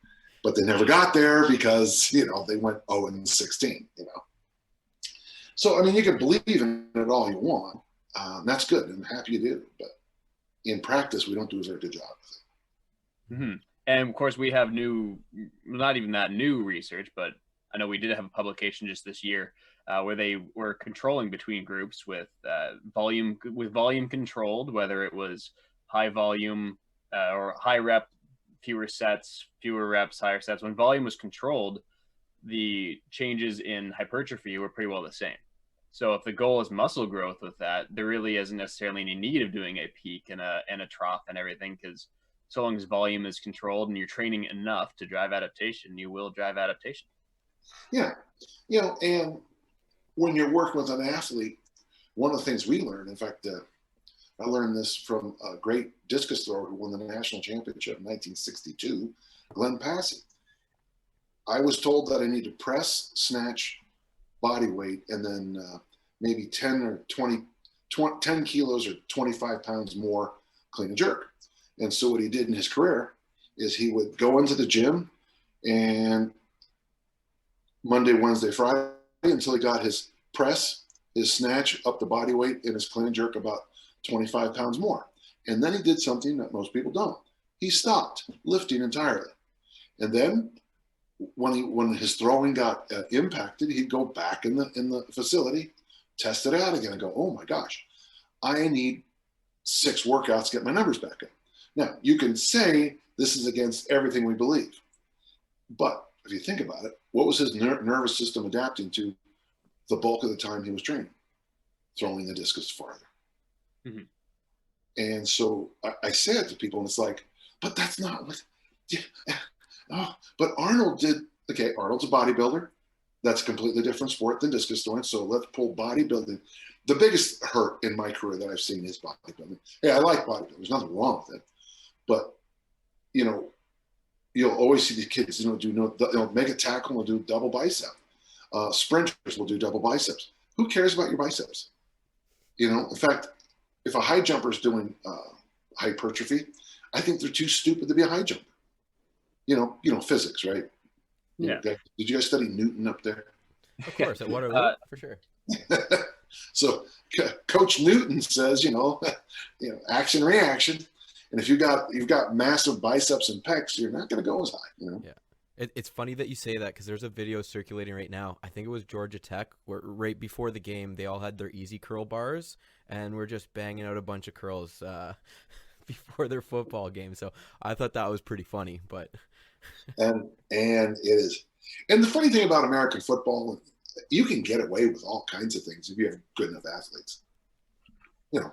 but they never got there because, they went 0-16, So, you can believe in it all you want. That's good. I'm happy you do. But in practice, we don't do a very good job with it. Mm-hmm. And, of course, we have not even that new research, but I know we did have a publication just this year where they were controlling between groups with volume controlled, whether it was high volume or high rep, fewer sets, fewer reps, higher sets. When volume was controlled, the changes in hypertrophy were pretty well the same. So if the goal is muscle growth with that, there really isn't necessarily any need of doing a peak and a trough and everything, because so long as volume is controlled and you're training enough to drive adaptation, you will drive adaptation. Yeah. You know, and when you're working with an athlete, one of the things we learned, in fact, I learned this from a great discus thrower who won the national championship in 1962, Glenn Passy. I was told that I need to press, snatch, body weight, and then maybe 10 or 10 kilos or 25 pounds more clean and jerk. And so what he did in his career is he would go into the gym and Monday, Wednesday, Friday, until he got his press, his snatch up the body weight, and his clean and jerk about 25 pounds more. And then he did something that most people don't. He stopped lifting entirely. And then when his throwing got impacted, he'd go back in the facility, test it out again, and go, oh my gosh, I need 6 workouts to get my numbers back up. Now, you can say this is against everything we believe. But if you think about it, what was his nervous system adapting to the bulk of the time he was training? Throwing the discus farther. Mm-hmm. And so I say it to people, and it's like, but that's not what. Yeah. Oh, but Arnold did. Okay, Arnold's a bodybuilder. That's a completely different sport than discus throwing. So let's pull bodybuilding. The biggest hurt in my career that I've seen is bodybuilding. Hey, I like bodybuilding. There's nothing wrong with it. But, you know, you'll always see these kids, they'll make a tackle and do double bicep. Sprinters will do double biceps. Who cares about your biceps? You know, in fact, if a high jumper is doing hypertrophy, I think they're too stupid to be a high jumper. You know, physics, right? Yeah. Did you guys study Newton up there? Of course, at Waterloo, for sure. So Coach Newton says, action reaction, and if you've got massive biceps and pecs, you're not going to go as high. You know. Yeah. It's funny that you say that, because there's a video circulating right now. I think it was Georgia Tech, where right before the game, they all had their easy curl bars, and we're just banging out a bunch of curls before their football game. So I thought that was pretty funny, but. And it is. And the funny thing about American football, you can get away with all kinds of things if you have good enough athletes. You know,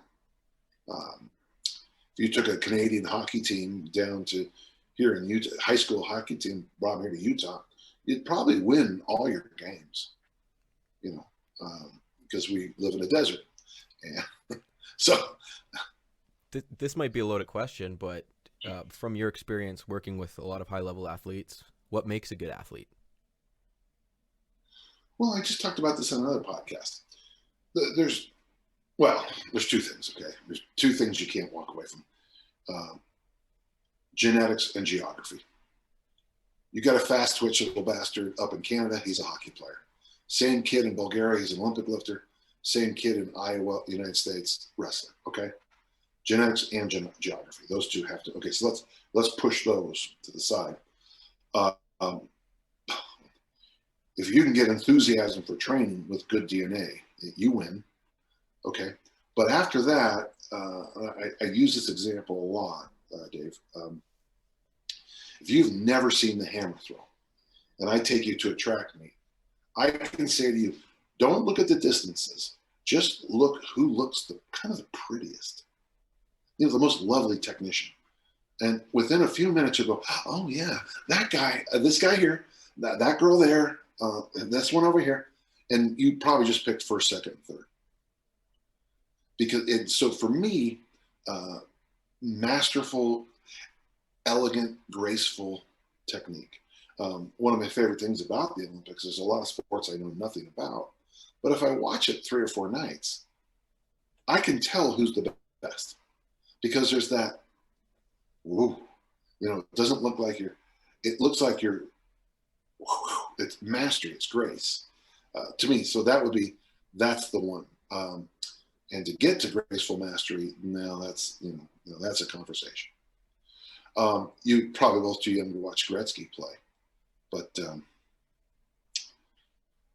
if you took a Canadian hockey team down to here in Utah, high school hockey team, brought them here to Utah, you'd probably win all your games, because we live in a desert. And so. This might be a loaded question, but from your experience working with a lot of high-level athletes, what makes a good athlete? Well, I just talked about this on another podcast. There's 2 things, okay? There's 2 things you can't walk away from. Genetics and geography. You got a fast twitch little bastard up in Canada, he's a hockey player. Same kid in Bulgaria, he's an Olympic lifter. Same kid in Iowa, United States, wrestler, okay? Genetics and geography, those 2 have to. Okay, so let's push those to the side. If you can get enthusiasm for training with good DNA, you win. Okay, but after that, I use this example a lot, Dave. If you've never seen the hammer throw, and I take you to a track meet, I can say to you, don't look at the distances. Just look who looks the prettiest. The most lovely technician. And within a few minutes, you go, oh yeah, that guy, this guy here, that girl there, and this one over here. And you probably just picked first, second, and third. So for me, masterful, elegant, graceful technique. One of my favorite things about the Olympics is a lot of sports I know nothing about. But if I watch it 3 or 4 nights, I can tell who's the best. Because there's that, it doesn't look like it looks like it's mastery, it's grace to me. So that's the one. And to get to graceful mastery, now that's a conversation. You probably both too young to watch Gretzky play, but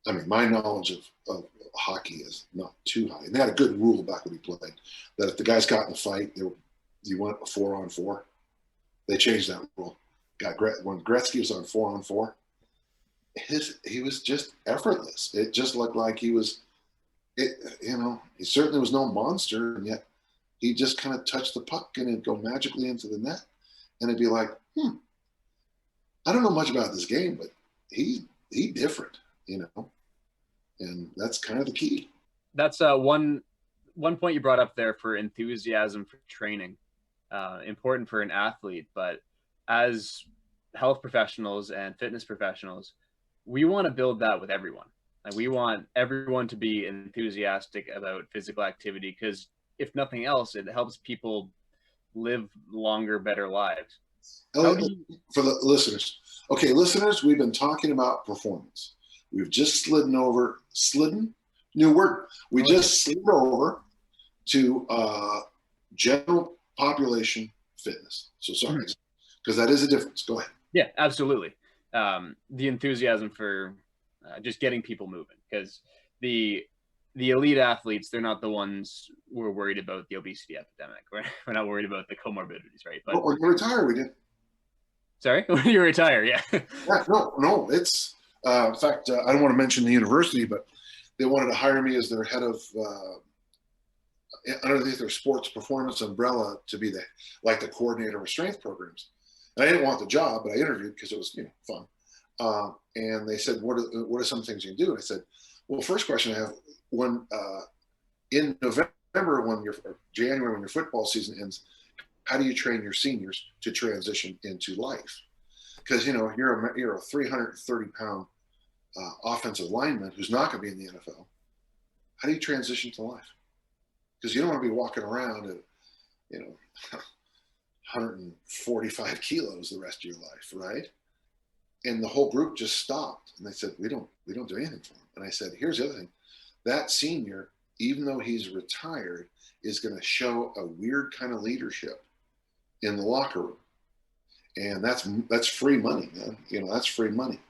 I mean, my knowledge of hockey is not too high. And they had a good rule back when he played that if the guys got in a fight, you went a 4-on-4. They changed that rule. When Gretzky was on 4-on-4, he was just effortless. It just looked like he certainly was no monster, and yet he just kind of touched the puck and it'd go magically into the net. And it'd be like, I don't know much about this game, but he different, and that's kind of the key. That's one point you brought up there for enthusiasm for training, important for an athlete. But as health professionals and fitness professionals, we want to build that with everyone. Like, we want everyone to be enthusiastic about physical activity, because if nothing else, it helps people live longer, better lives. For the listeners. Okay, listeners, we've been talking about performance. We've just new word. We just slid over to general population fitness. So sorry, because that is a difference. Go ahead. Yeah, absolutely. The enthusiasm for just getting people moving, because the elite athletes, they're not the ones who are worried about the obesity epidemic. We're not worried about the comorbidities, right? But when you retire, we did. Sorry, when you retire, yeah. Yeah, no. It's in fact, I don't want to mention the university, but they wanted to hire me as their head of underneath their sports performance umbrella to be the coordinator of strength programs. And I didn't want the job, but I interviewed because it was fun. And they said, "What are some things you can do?" And I said, "Well, first question I have, when in November, or January, when your football season ends, how do you train your seniors to transition into life? Because you're a 330-pound offensive lineman who's not going to be in the NFL. How do you transition to life? Because you don't want to be walking around at 145 kilos the rest of your life, right?" And the whole group just stopped, and they said, "We don't do anything for him." And I said, "Here's the other thing: that senior, even though he's retired, is going to show a weird kind of leadership in the locker room, and that's free money, man. That's free money."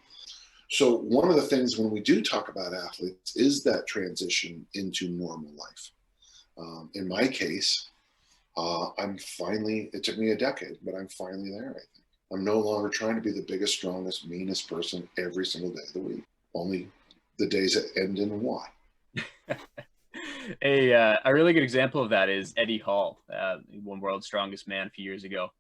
So one of the things when we do talk about athletes is that transition into normal life. In my case, it took me a decade, but I'm finally there, I think. I'm no longer trying to be the biggest, strongest, meanest person every single day of the week. Only the days that end in Y. A really good example of that is Eddie Hall, one World's Strongest Man a few years ago.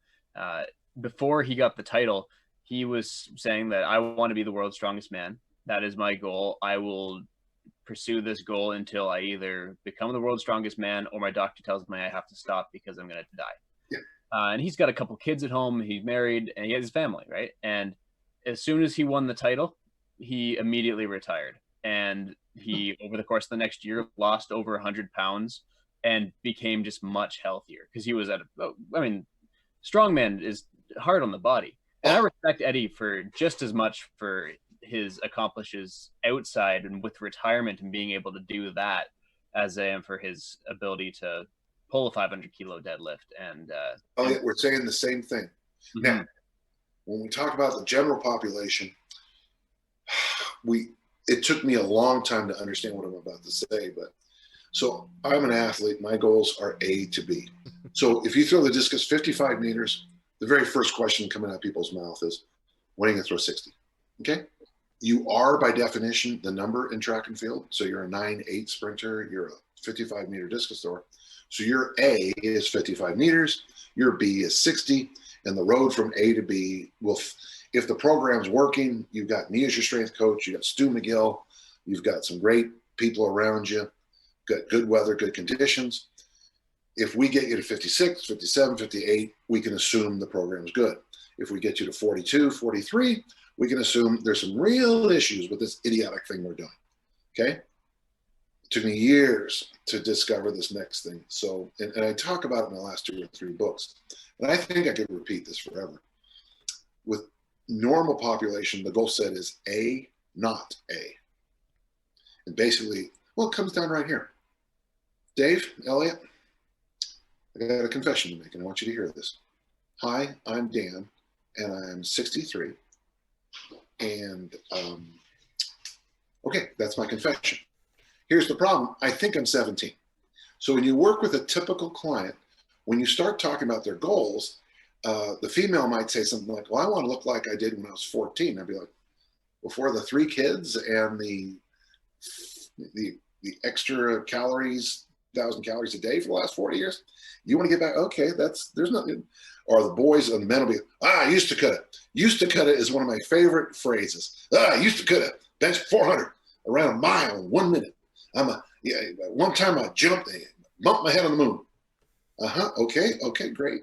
Before he got the title, he was saying that I want to be the world's strongest man. That is my goal. I will pursue this goal until I either become the world's strongest man or my doctor tells me I have to stop because I'm going to die. Yeah. And he's got a couple kids at home. He's married and he has his family, right? And as soon as he won the title, he immediately retired. And he, over the course of the next year, lost over 100 pounds and became just much healthier because he was strongman is hard on the body. And I respect Eddie for just as much for his accomplishes outside and with retirement and being able to do that as I am for his ability to pull a 500-kilo deadlift. And we're saying the same thing. Mm-hmm. Now, when we talk about the general population, it took me a long time to understand what I'm about to say, but so I'm an athlete. My goals are A to B. So if you throw the discus 55 meters, the very first question coming out of people's mouth is, when are you going to throw 60? Okay. You are, by definition, the number in track and field. So you're a 9.8 sprinter. You're a 55-meter discus thrower. So your A is 55 meters. Your B is 60. And the road from A to B will, if the program's working, you've got me as your strength coach. You got Stu McGill. You've got some great people around you. Got good weather, good conditions. If we get you to 56, 57, 58, we can assume the program's good. If we get you to 42, 43, we can assume there's some real issues with this idiotic thing we're doing. Okay? It took me years to discover this next thing. So, and I talk about it in the last 2 or 3 books. And I think I could repeat this forever. With normal population, the goal set is A, not A. And basically, it comes down right here. Dave, Elliott, I got a confession to make, and I want you to hear this. Hi, I'm Dan, and I'm 63. And, Okay, that's my confession. Here's the problem. I think I'm 17. So when you work with a typical client, when you start talking about their goals, the female might say something like, well, I want to look like I did when I was 14. I'd be like, before the 3 kids and the extra calories, 1,000 calories a day for the last 40 years, you want to get back? Okay, there's nothing. Or the boys and the men will be, I used to cut it. Used to cut it is one of my favorite phrases. I used to cut it. Bench 400 around a mile in 1 minute. One time I jumped, bumped my head on the moon. Okay, great.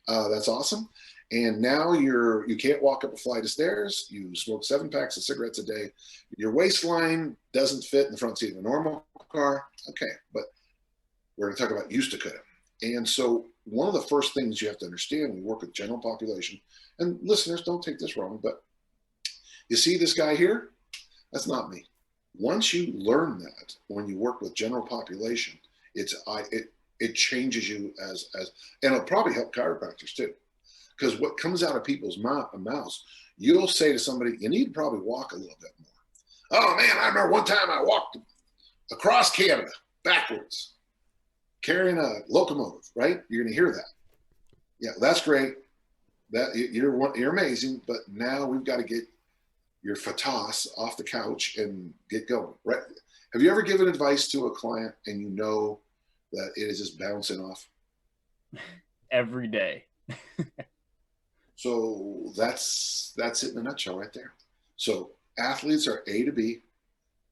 That's awesome. And now you can't walk up a flight of stairs. You smoke 7 packs of cigarettes a day. Your waistline doesn't fit in the front seat of a normal car. Okay, but we're going to talk about used to cut it. And so one of the first things you have to understand when you work with general population, and listeners, don't take this wrong, but you see this guy here? That's not me. Once you learn that, when you work with general population, it changes you as and it'll probably help chiropractors too. Because what comes out of people's mouths, you'll say to somebody, you need to probably walk a little bit more. Oh man, I remember one time I walked across Canada backwards, carrying a locomotive, right? You're gonna hear that. Yeah, that's great. That you're amazing, but now we've got to get your fatas off the couch and get going, right? Have you ever given advice to a client and you know that it is just bouncing off? Every day. So that's it in a nutshell right there. So athletes are A to B,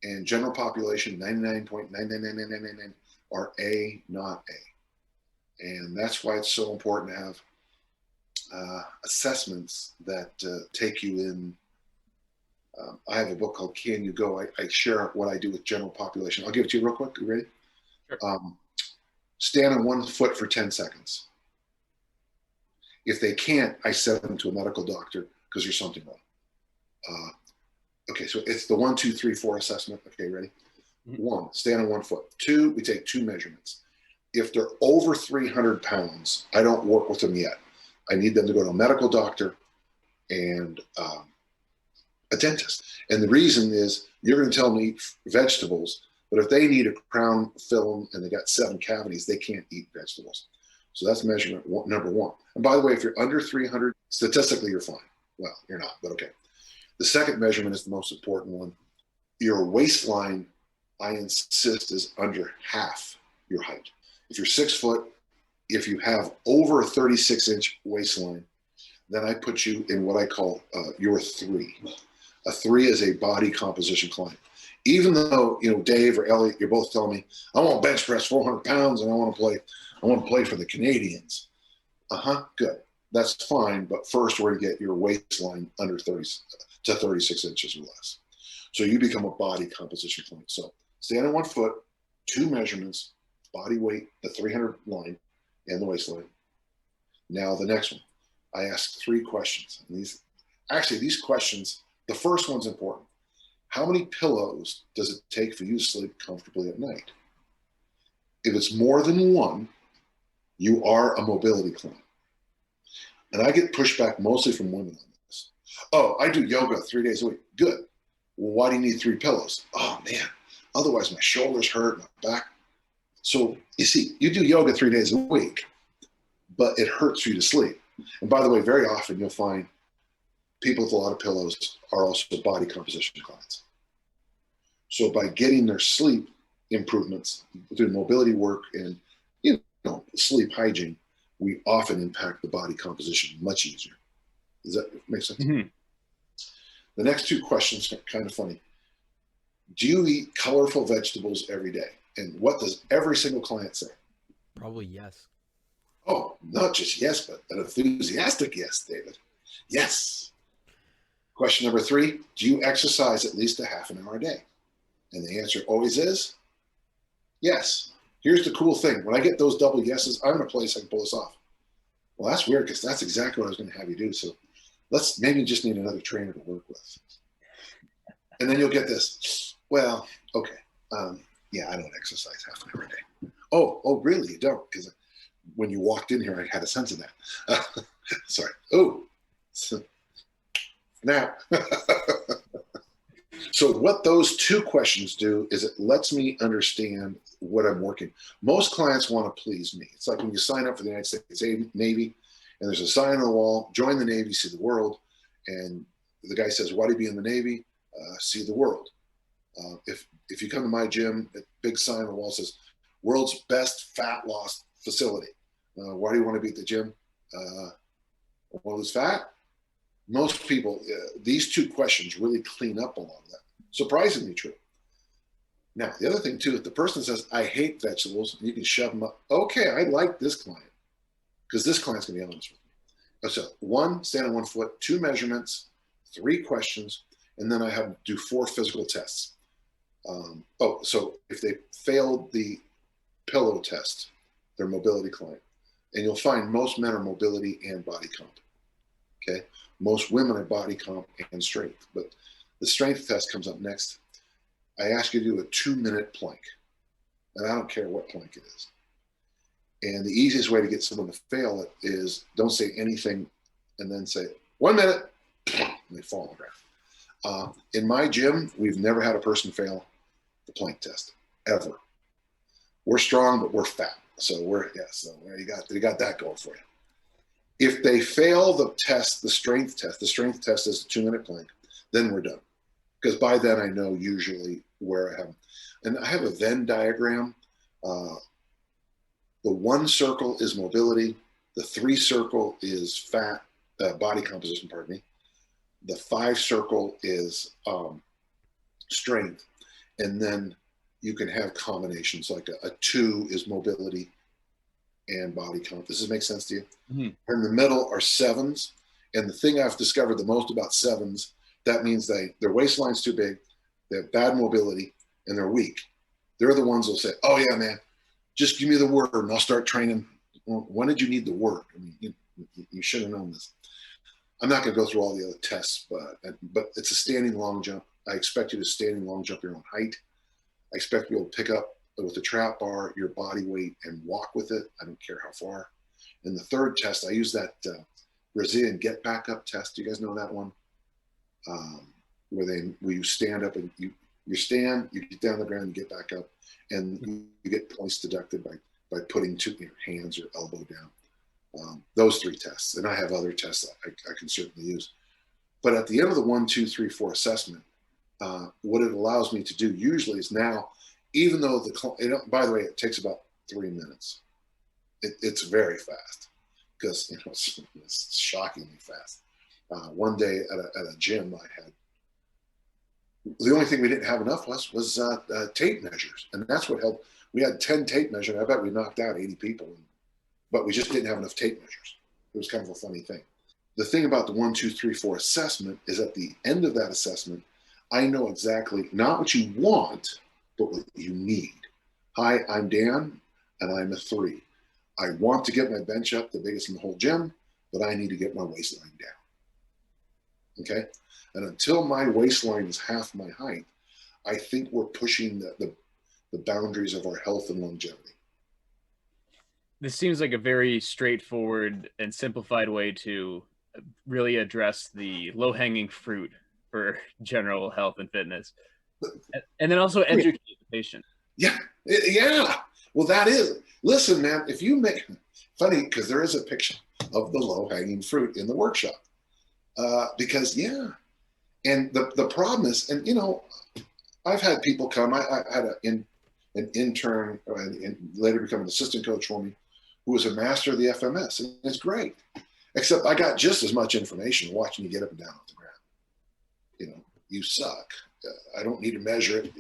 and general population 99.99999 are A, not A. And that's why it's so important to have assessments that take you in. I have a book called Can You Go? I share what I do with general population. I'll give it to you real quick. You ready? Sure. Stand on 1 foot for 10 seconds. If they can't, I send them to a medical doctor because there's something wrong. Okay, so it's the 1, 2, 3, 4 assessment. Okay, ready? 1, stand on 1 foot. 2, we take 2 measurements. If they're over 300 pounds, I don't work with them yet. I need them to go to a medical doctor and a dentist. And the reason is you're going to tell them to eat vegetables, but if they need a crown film and they got 7 cavities, they can't eat vegetables. So that's measurement number 1. And by the way, if you're under 300, statistically, you're fine. Well, you're not, but okay. The second measurement is the most important one. Your waistline, I insist, is under half your height. If you're 6 foot, if you have over a 36-inch waistline, then I put you in what I call your 3. A 3 is a body composition client. Even though, Dave or Elliott, you're both telling me, I want to bench press 400 pounds and I want to play for the Canadians. Good. That's fine. But first we're going to get your waistline under 30 to 36 inches or less. So you become a body composition client. So stand on 1 foot, 2 measurements, body weight, the 300 line and the waistline. Now the next one, I ask 3 questions. And these questions, the first one's important. How many pillows does it take for you to sleep comfortably at night? If it's more than 1, you are a mobility client. And I get pushback mostly from women on this. Oh, I do yoga 3 days a week. Good. Well, why do you need 3 pillows? Oh man, otherwise my shoulders hurt, my back. So you see, you do yoga 3 days a week, but it hurts for you to sleep. And by the way, very often you'll find people with a lot of pillows are also body composition clients. So by getting their sleep improvements through mobility work and sleep hygiene, we often impact the body composition much easier. Does that make sense? Mm-hmm. The next 2 questions are kind of funny. Do you eat colorful vegetables every day? And what does every single client say? Probably yes. Oh, not just yes, but an enthusiastic yes, David. Yes. Question number 3, do you exercise at least a half an hour a day? And the answer always is yes. Here's the cool thing. When I get those double yeses, I'm in a place I can pull this off. Well, that's weird because that's exactly what I was going to have you do. So let's maybe just need another trainer to work with. And then you'll get this. Well, okay. Yeah, I don't exercise half an hour a day. Oh, really? You don't? Because when you walked in here, I had a sense of that. Sorry. Oh, now. So what those two questions do is it lets me understand what I'm working. Most clients want to please me. It's like when you sign up for the United States Navy and there's a sign on the wall, join the Navy, see the world. And the guy says, why do you be in the Navy? See the world. If you come to my gym, a big sign on the wall says, world's best fat loss facility. Why do you want to be at the gym? Well, it's fat. Most people, these two questions really clean up a lot of that. Surprisingly true. Now, the other thing too, if the person says, I hate vegetables, you can shove them up. Okay, I like this client because this client's going to be honest with me. So 1, stand on 1 foot, 2 measurements, 3 questions, and then I have to do 4 physical tests. So if they failed the pillow test, their mobility client, and you'll find most men are mobility and body comp. Okay. Most women are body comp and strength, but the strength test comes up next. I ask you to do a 2-minute plank, and I don't care what plank it is. And the easiest way to get someone to fail it is don't say anything and then say 1 minute, and they fall on the ground. In my gym, we've never had a person fail the plank test, ever. We're strong, but we're fat. So you got that going for you. If they fail the test, the strength test is a 2-minute plank, then we're done. Because by then I know usually where I have them. And I have a Venn diagram. The 1 circle is mobility. The 3 circle is fat, body composition, pardon me. The 5 circle is strength. And then you can have combinations like a 2 is mobility and body comp. Does this make sense to you? Mm-hmm. In the middle are 7s. And the thing I've discovered the most about 7s, that means their waistline's too big, they have bad mobility, and they're weak. They're the ones who'll say, oh yeah, man, just give me the word and I'll start training. Well, when did you need the word? I mean, you should have known this. I'm not going to go through all the other tests, but it's a standing long jump. I expect you to standing long jump your own height. I expect you to be able to pick up with a trap bar your body weight and walk with it. I don't care how far. And the third test, I use that Brazilian get back up test. Do you guys know that one? Where you stand up and you stand, you get down on the ground, you get back up, and you get points deducted by putting your hands or elbow down. Those 3 tests, and I have other tests I can certainly use. But at the end of the 1, 2, 3, 4 assessment, what it allows me to do usually is now, even though by the way, it takes about 3 minutes. It's very fast because it's shockingly fast. One day at a gym, the only thing we didn't have enough was tape measures, and that's what helped. We had 10 tape measures. I bet we knocked out 80 people, but we just didn't have enough tape measures. It was kind of a funny thing. The thing about the 1, 2, 3, 4 assessment is at the end of that assessment, I know exactly not what you want, but what you need. Hi, I'm Dan, and I'm a 3. I want to get my bench up the biggest in the whole gym, but I need to get my waistline down. Okay? And until my waistline is half my height, I think we're pushing the boundaries of our health and longevity. This seems like a very straightforward and simplified way to really address the low-hanging fruit for general health and fitness. And then also educate the patient. Yeah. Well, that is. Listen, man, if you make, funny, because there is a picture of the low-hanging fruit in the workshop. Because, and the problem is, and I've had people come, I had an intern and later become an assistant coach for me who was a master of the FMS, and it's great. Except I got just as much information watching you get up and down off the ground. You suck. I don't need to measure it.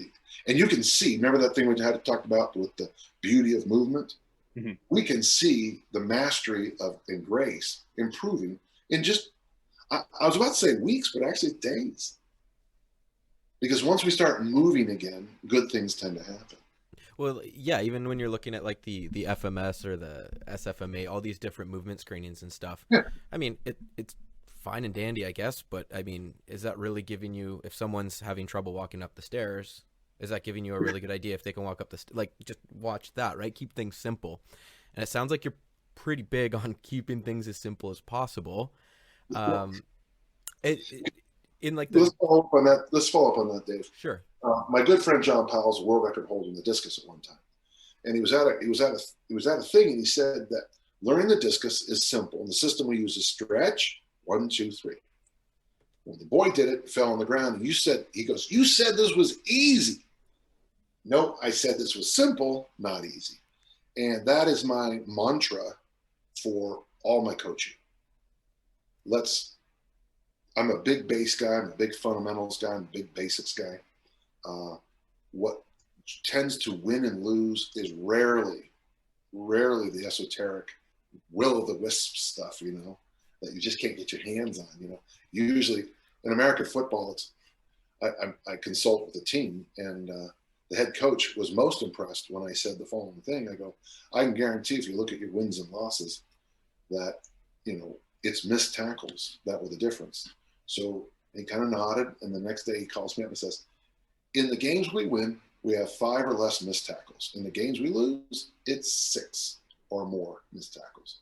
And you can see, remember that thing we had talked about with the beauty of movement? Mm-hmm. We can see the mastery and grace improving in just, I was about to say weeks, but actually days. Because once we start moving again, good things tend to happen. Well, yeah, even when you're looking at like the FMS or the SFMA, all these different movement screenings and stuff. Yeah. I mean, it's fine and dandy, I guess, but I mean, is that really giving you, if someone's having trouble walking up the stairs, is that giving you a really good idea if they can walk up just watch that, right? Keep things simple. And it sounds like you're pretty big on keeping things as simple as possible. in like the Let's follow up on that. Let's follow up on that, Dave. sure. My good friend John Powell's a world record holder in the discus at one time, and he was at a thing, and he said that learning the discus is simple, and the system we use is stretch 1, 2, 3. When the boy did it, fell on the ground, and he goes, you said this was easy. No, I said this was simple, not easy, and that is my mantra for all my coaching. I'm a big base guy. I'm a big fundamentals guy. I'm a big basics guy. What tends to win and lose is rarely the esoteric will-o'-the-wisp stuff, that you just can't get your hands on. Usually in American football, I consult with the team, and the head coach was most impressed when I said the following thing. I go, I can guarantee if you look at your wins and losses that, it's missed tackles that were the difference. So he kind of nodded, and the next day he calls me up and says, in the games we win, we have 5 or less missed tackles. In the games we lose, it's 6 or more missed tackles.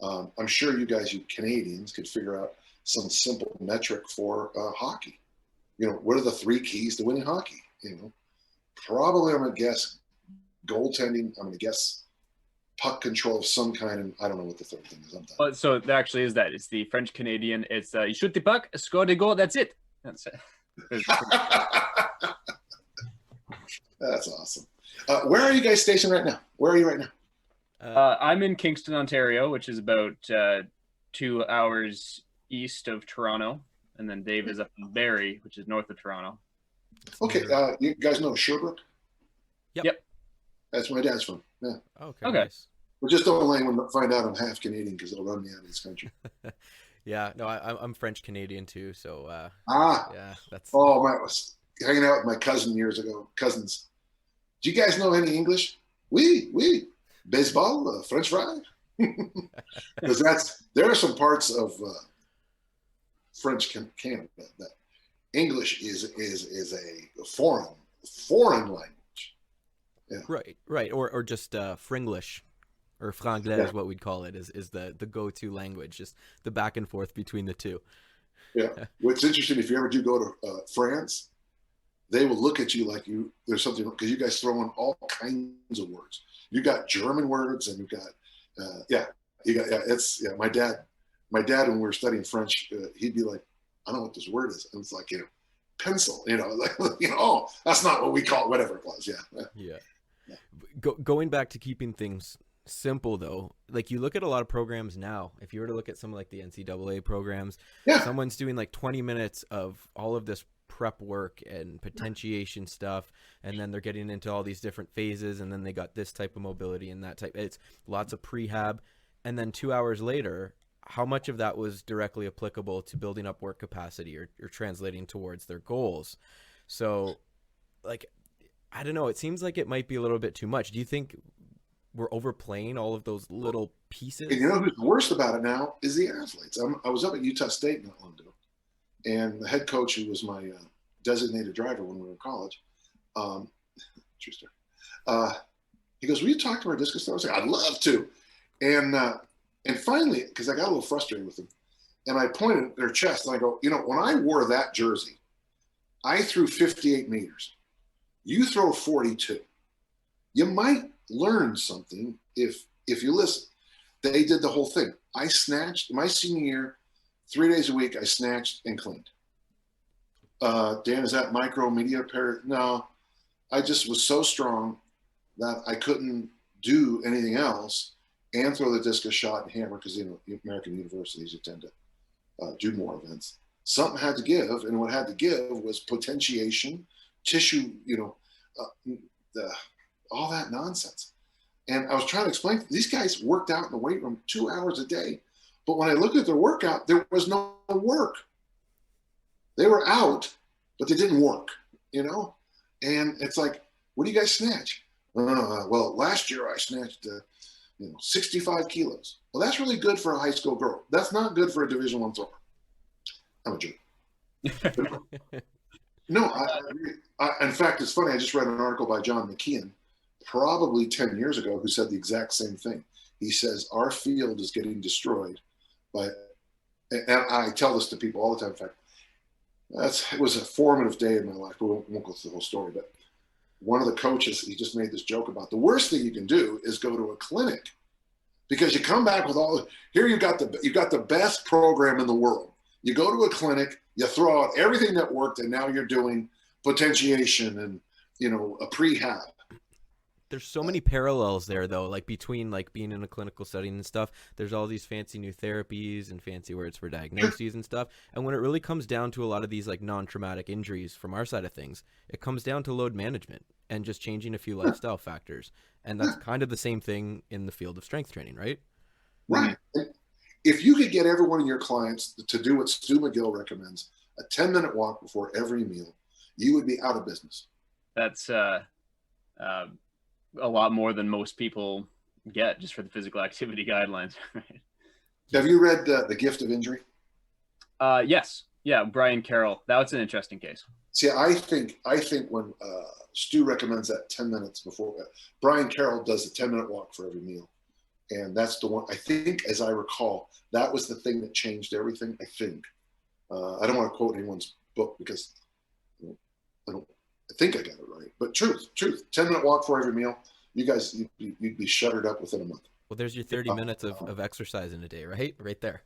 I'm sure you Canadians could figure out some simple metric for hockey. What are the 3 keys to winning hockey? Probably I'm going to guess goaltending. I'm going to guess puck control of some kind, and I don't know what the third thing is. I'm done. Well, so that actually is that. It's the French Canadian. It's you shoot the puck, score the goal. That's it. That's it. That's awesome. Where are you guys stationed right now? Where are you right now? I'm in Kingston, Ontario, which is about 2 hours east of Toronto, and then Dave is up in Barrie, which is north of Toronto. Okay, you guys know Sherbrooke? Yep. That's where my dad's from. Yeah. Okay. Nice. Well, just don't let anyone find out I'm half Canadian, because it'll run me out of this country. Yeah, no, I'm French Canadian too, so yeah, that's. Oh, I was hanging out with my cousins. Do you guys know any English? Oui, baseball, French fry. Because there are some parts of French Canada that English is a foreign language. Yeah. Right, or just Fringlish, or Franglais is what we'd call it, is the go-to language, just the back and forth between the two. Yeah. What's interesting, if you ever do go to France, they will look at you like there's something, because you guys throw in all kinds of words. You got German words, and you got my dad when we were studying French, he'd be like, I don't know what this word is, and it's like, pencil, oh, that's not what we call it, whatever it was. Yeah. Going back to keeping things simple, though, like you look at a lot of programs now, if you were to look at some like the NCAA programs, someone's doing like 20 minutes of all of this prep work and potentiation stuff, and then they're getting into all these different phases, and then they got this type of mobility and that type. It's lots of prehab, and then 2 hours later, how much of that was directly applicable to building up work capacity or translating towards their goals? So, like, I don't know, it seems like it might be a little bit too much. Do you think we're overplaying all of those little pieces? And who's worst about it now is the athletes. I was up at Utah State not long ago, and the head coach, who was my designated driver when we were in college, true story, he goes, will you talk to our discus thrower? I was like, I'd love to. And finally, because I got a little frustrated with them, and I pointed at their chest, and I go, when I wore that jersey, I threw 58 meters. You throw 42. You might learn something if you listen. They did the whole thing. I snatched, my senior year, 3 days a week, I snatched and cleaned. Dan, is that micro media pair? No, I just was so strong that I couldn't do anything else and throw the discus shot and hammer, because American universities, you tend to do more events. Something had to give, and what had to give was potentiation, tissue, all that nonsense. And I was trying to explain, these guys worked out in the weight room 2 hours a day, but when I looked at their workout, there was no work. They were out, but they didn't work, And it's like, what do you guys snatch? Well, last year I snatched 65 kilos. Well, that's really good for a high school girl. That's not good for a Division I thrower. I'm a jerk. No, in fact, it's funny. I just read an article by John McKeon, probably 10 years ago, who said the exact same thing. He says, our field is getting destroyed by, and I tell this to people all the time, in fact, It was a formative day in my life. We won't go through the whole story, but one of the coaches, he just made this joke about the worst thing you can do is go to a clinic, because you come back with here you got the best program in the world. You go to a clinic, you throw out everything that worked, and now you're doing potentiation and, a prehab. There's so many parallels there, though, like between like being in a clinical setting and stuff. There's all these fancy new therapies and fancy words for diagnoses and stuff. And when it really comes down to a lot of these like non-traumatic injuries from our side of things, it comes down to load management and just changing a few lifestyle factors. And that's kind of the same thing in the field of strength training, right? Right. If you could get every one of your clients to do what Stu McGill recommends, a 10-minute walk before every meal, you would be out of business. That's a lot more than most people get just for the physical activity guidelines. Right? Have you read The Gift of Injury? Yes. Yeah. Brian Carroll. That's an interesting case. See, I think when Stu recommends that 10 minutes before, Brian Carroll does a 10-minute walk for every meal. And that's the one, I think, as I recall, that was the thing that changed everything, I think. I don't want to quote anyone's book because I think I got it right. But truth, 10-minute walk for every meal, you guys, you'd be shuttered up within a month. Well, there's your 30 minutes of exercise in a day, right? Right there.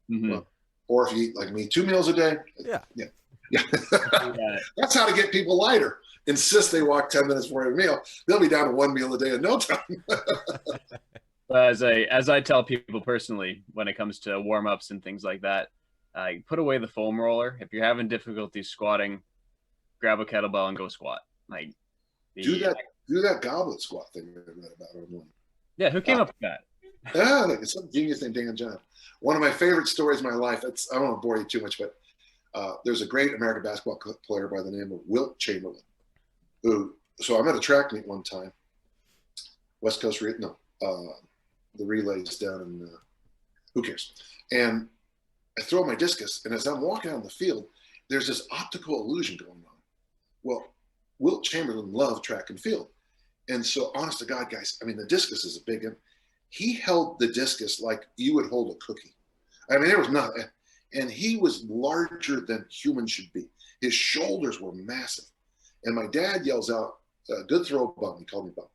Mm-hmm. Well, or if you eat like me, 2 meals a day. Yeah. That's how to get people lighter. Insist they walk 10 minutes before every meal. They'll be down to 1 meal a day in no time. As I tell people personally, when it comes to warm-ups and things like that, put away the foam roller. If you're having difficulty squatting, grab a kettlebell and go squat. Do that goblet squat thing I read about online. Yeah, who came up with that? Yeah, like some genius named Dan John. One of my favorite stories in my life. I don't want to bore you too much, but there's a great American basketball player by the name of Wilt Chamberlain. So I'm at a track meet one time, West Coast the relays down in who cares? And I throw my discus, and as I'm walking on the field, there's this optical illusion going on. Well, Wilt Chamberlain loved track and field. And so, honest to God, guys, I mean, the discus is a big one. He held the discus like you would hold a cookie. I mean, there was not, and he was larger than humans should be. His shoulders were massive. And my dad yells out, good throw, bum. He called me bum.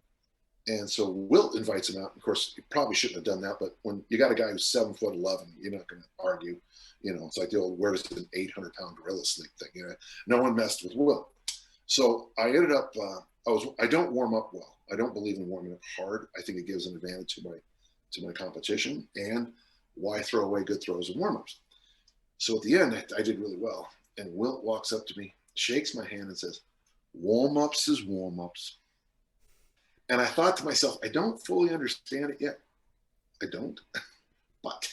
And so Wilt invites him out. Of course, he probably shouldn't have done that, but when you got a guy who's 7'11", you're not going to argue. It's like the old, where does an 800-pound gorilla sleep thing? No one messed with Wilt. So I ended up, I don't warm up well. I don't believe in warming up hard. I think it gives an advantage to my competition. And why throw away good throws and warm-ups? So at the end, I did really well. And Wilt walks up to me, shakes my hand and says, warm-ups is warm-ups. And I thought to myself, I don't fully understand it yet. I don't. But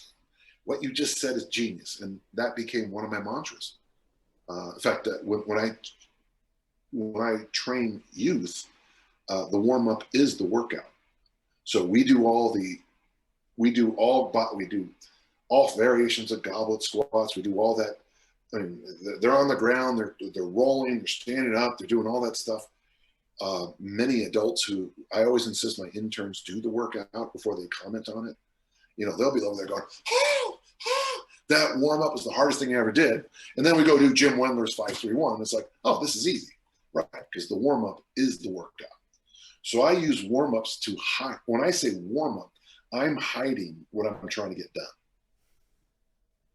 what you just said is genius. And that became one of my mantras. In fact, when I train youth, the warm-up is the workout. So we do all variations of goblet squats. We do all that. I mean, they're on the ground, they're rolling, they're standing up, they're doing all that stuff. Many adults who, I always insist my interns do the workout before they comment on it. They'll be over there going, oh, that warm up was the hardest thing I ever did. And then we go do Jim Wendler's 5-3-1. It's like, oh, this is easy, right? Because the warm up is the workout. So I use warm ups to hide. When I say warm up, I'm hiding what I'm trying to get done.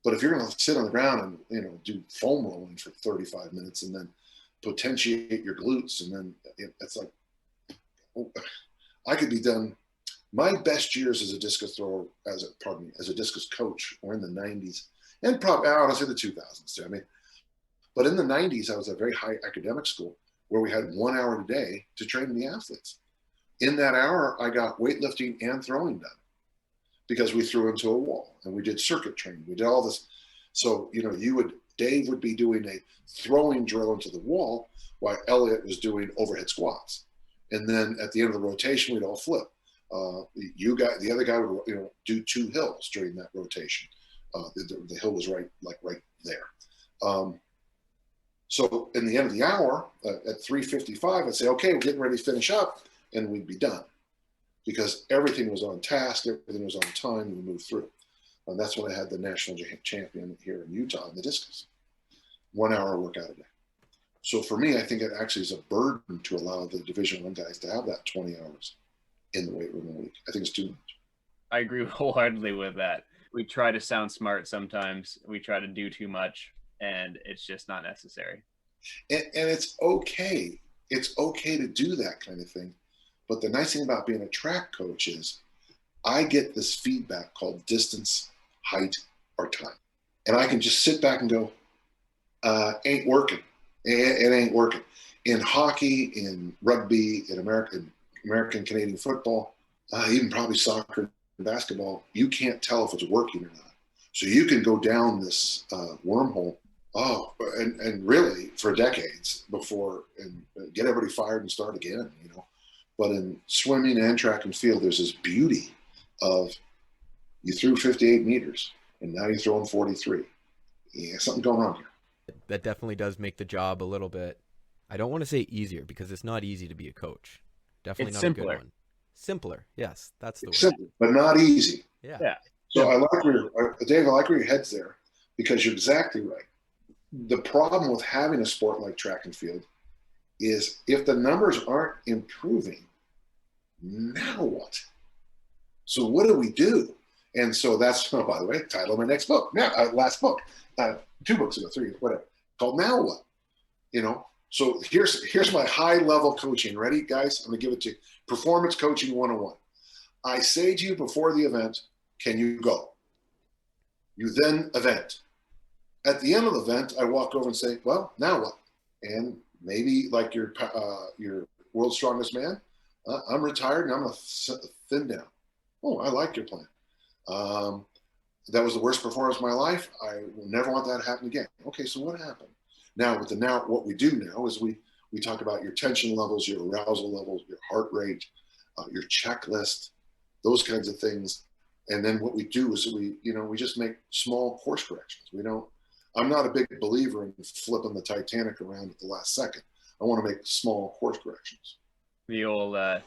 But if you're going to sit on the ground and do foam rolling for 35 minutes and then potentiate your glutes, and then it's like, I could be done. My best years as a discus thrower, as a discus coach, were in the 90s, and probably honestly the 2000s too. But in the 90s, I was at a very high academic school where we had 1 hour a day to train the athletes. In that hour, I got weightlifting and throwing done because we threw into a wall and we did circuit training. We did all this. So, Dave would be doing a throwing drill into the wall while Elliott was doing overhead squats. And then at the end of the rotation, we'd all flip. The other guy would, do 2 hills during that rotation. The hill was right there. So in the end of the hour, at 3:55, I'd say, okay, we're getting ready to finish up, and we'd be done. Because everything was on task, everything was on time, and we moved through. And that's when I had the national champion here in Utah in the discus. 1 hour workout a day. So for me, I think it actually is a burden to allow the Division I guys to have that 20 hours in the weight room a week. I think it's too much. I agree wholeheartedly with that. We try to sound smart sometimes. We try to do too much, and it's just not necessary. And it's okay. It's okay to do that kind of thing. But the nice thing about being a track coach is I get this feedback called distance, height, or time. And I can just sit back and go, ain't working. It ain't working. In hockey, in rugby, in American Canadian football, even probably soccer and basketball, you can't tell if it's working or not. So you can go down this wormhole, and really for decades before, and get everybody fired and start again, you know. But in swimming and track and field, there's this beauty of you threw 58 meters and now you're throwing 43. Yeah, something going on here. That definitely does make the job a little bit, I don't want to say easier, because it's not easy to be a coach. Definitely It's not simpler. a good one. Simpler, yes, that's the word. Simple, but not easy. Yeah. So I like Dave, I like where your head's there, because you're exactly right. The problem with having a sport like track and field is if the numbers aren't improving, now what? So what do we do? And so that's, by the way, title of my next book. Now, last book, 2 books ago, 3, whatever, called Now What? You know, so here's my high level coaching. Ready, guys? I'm gonna give it to you. Performance coaching 101. I say to you before the event, can you go? You then event. At the end of the event, I walk over and say, well, now what? And maybe like your world's strongest man, I'm retired and I'm going to thin down. Oh, I like your plan. That was the worst performance of my life. I will never want that to happen again. Okay, so what happened? Now, what we do now is we talk about your tension levels, your arousal levels, your heart rate, your checklist, those kinds of things. And then what we do is we just make small course corrections. I'm not a big believer in flipping the Titanic around at the last second. I want to make small course corrections. The old a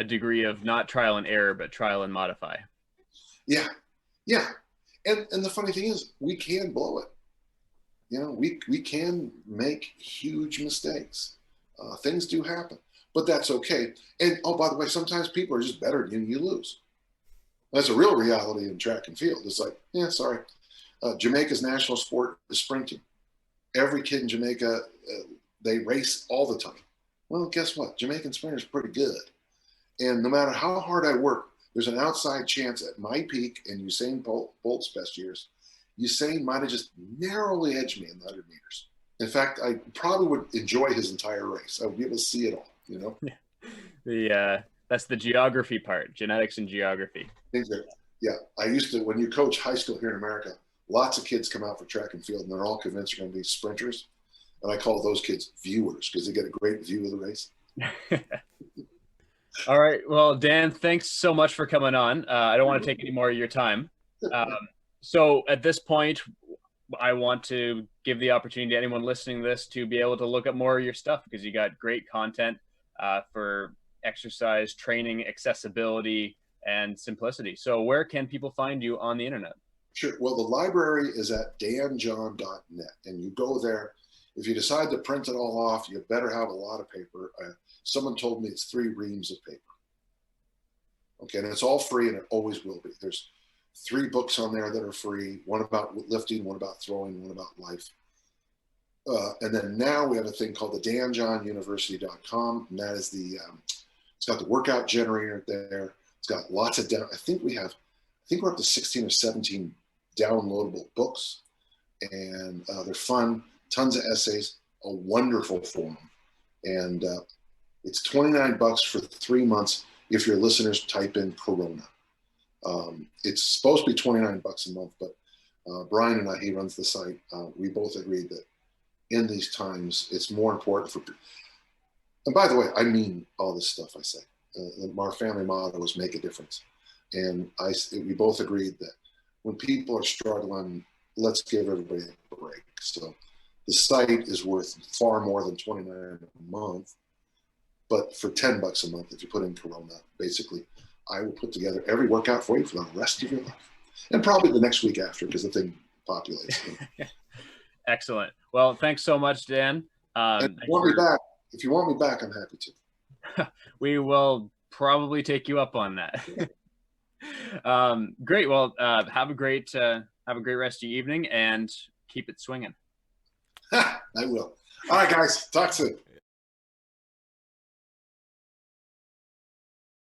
degree of not trial and error, but trial and modify. Yeah. And the funny thing is, we can blow it. You know, we can make huge mistakes. Things do happen, but that's okay. And by the way, sometimes people are just better than you lose. That's a real reality in track and field. It's like, yeah, sorry. Jamaica's national sport is sprinting. Every kid in Jamaica, they race all the time. Well, guess what? Jamaican sprinters are pretty good. And no matter how hard I work, there's an outside chance at my peak and Usain Bolt's best years, Usain might have just narrowly edged me in the 100 meters. In fact, I probably would enjoy his entire race. I would be able to see it all, you know? That's the geography part, genetics and geography. Yeah, I used to, when you coach high school here in America, lots of kids come out for track and field and they're all convinced they're going to be sprinters. And I call those kids viewers because they get a great view of the race. All right. Well, Dan, thanks so much for coming on. I don't want to take any more of your time. So at this point, I want to give the opportunity to anyone listening to this to be able to look up more of your stuff, because you got great content for exercise, training, accessibility, and simplicity. So where can people find you on the internet? Sure. Well, the library is at danjohn.net, and you go there. If you decide to print it all off, you better have a lot of paper. Someone told me it's 3 reams of paper. Okay, and it's all free, and it always will be. There's 3 books on there that are free, one about lifting, one about throwing, one about life. And then now we have a thing called the danjohnuniversity.com, and that is it's got the workout generator there. It's got lots of I think we're up to 16 or 17 downloadable books, and they're fun, tons of essays, a wonderful forum. And it's $29 for 3 months if your listeners type in Corona. It's supposed to be $29 a month, but Brian and I, he runs the site. We both agreed that in these times, it's more important for. And by the way, I mean all this stuff I say. Our family motto is make a difference. And we both agreed that when people are struggling, let's give everybody a break. So the site is worth far more than $29 a month. But for $10 a month, if you put in Corona, basically, I will put together every workout for you for the rest of your life. And probably the next week after, because the thing populates. Excellent. Well, thanks so much, Dan. And if you want me back, I'm happy to. We will probably take you up on that. Great. Well, have a great rest of your evening and keep it swinging. I will. All right, guys. Talk soon.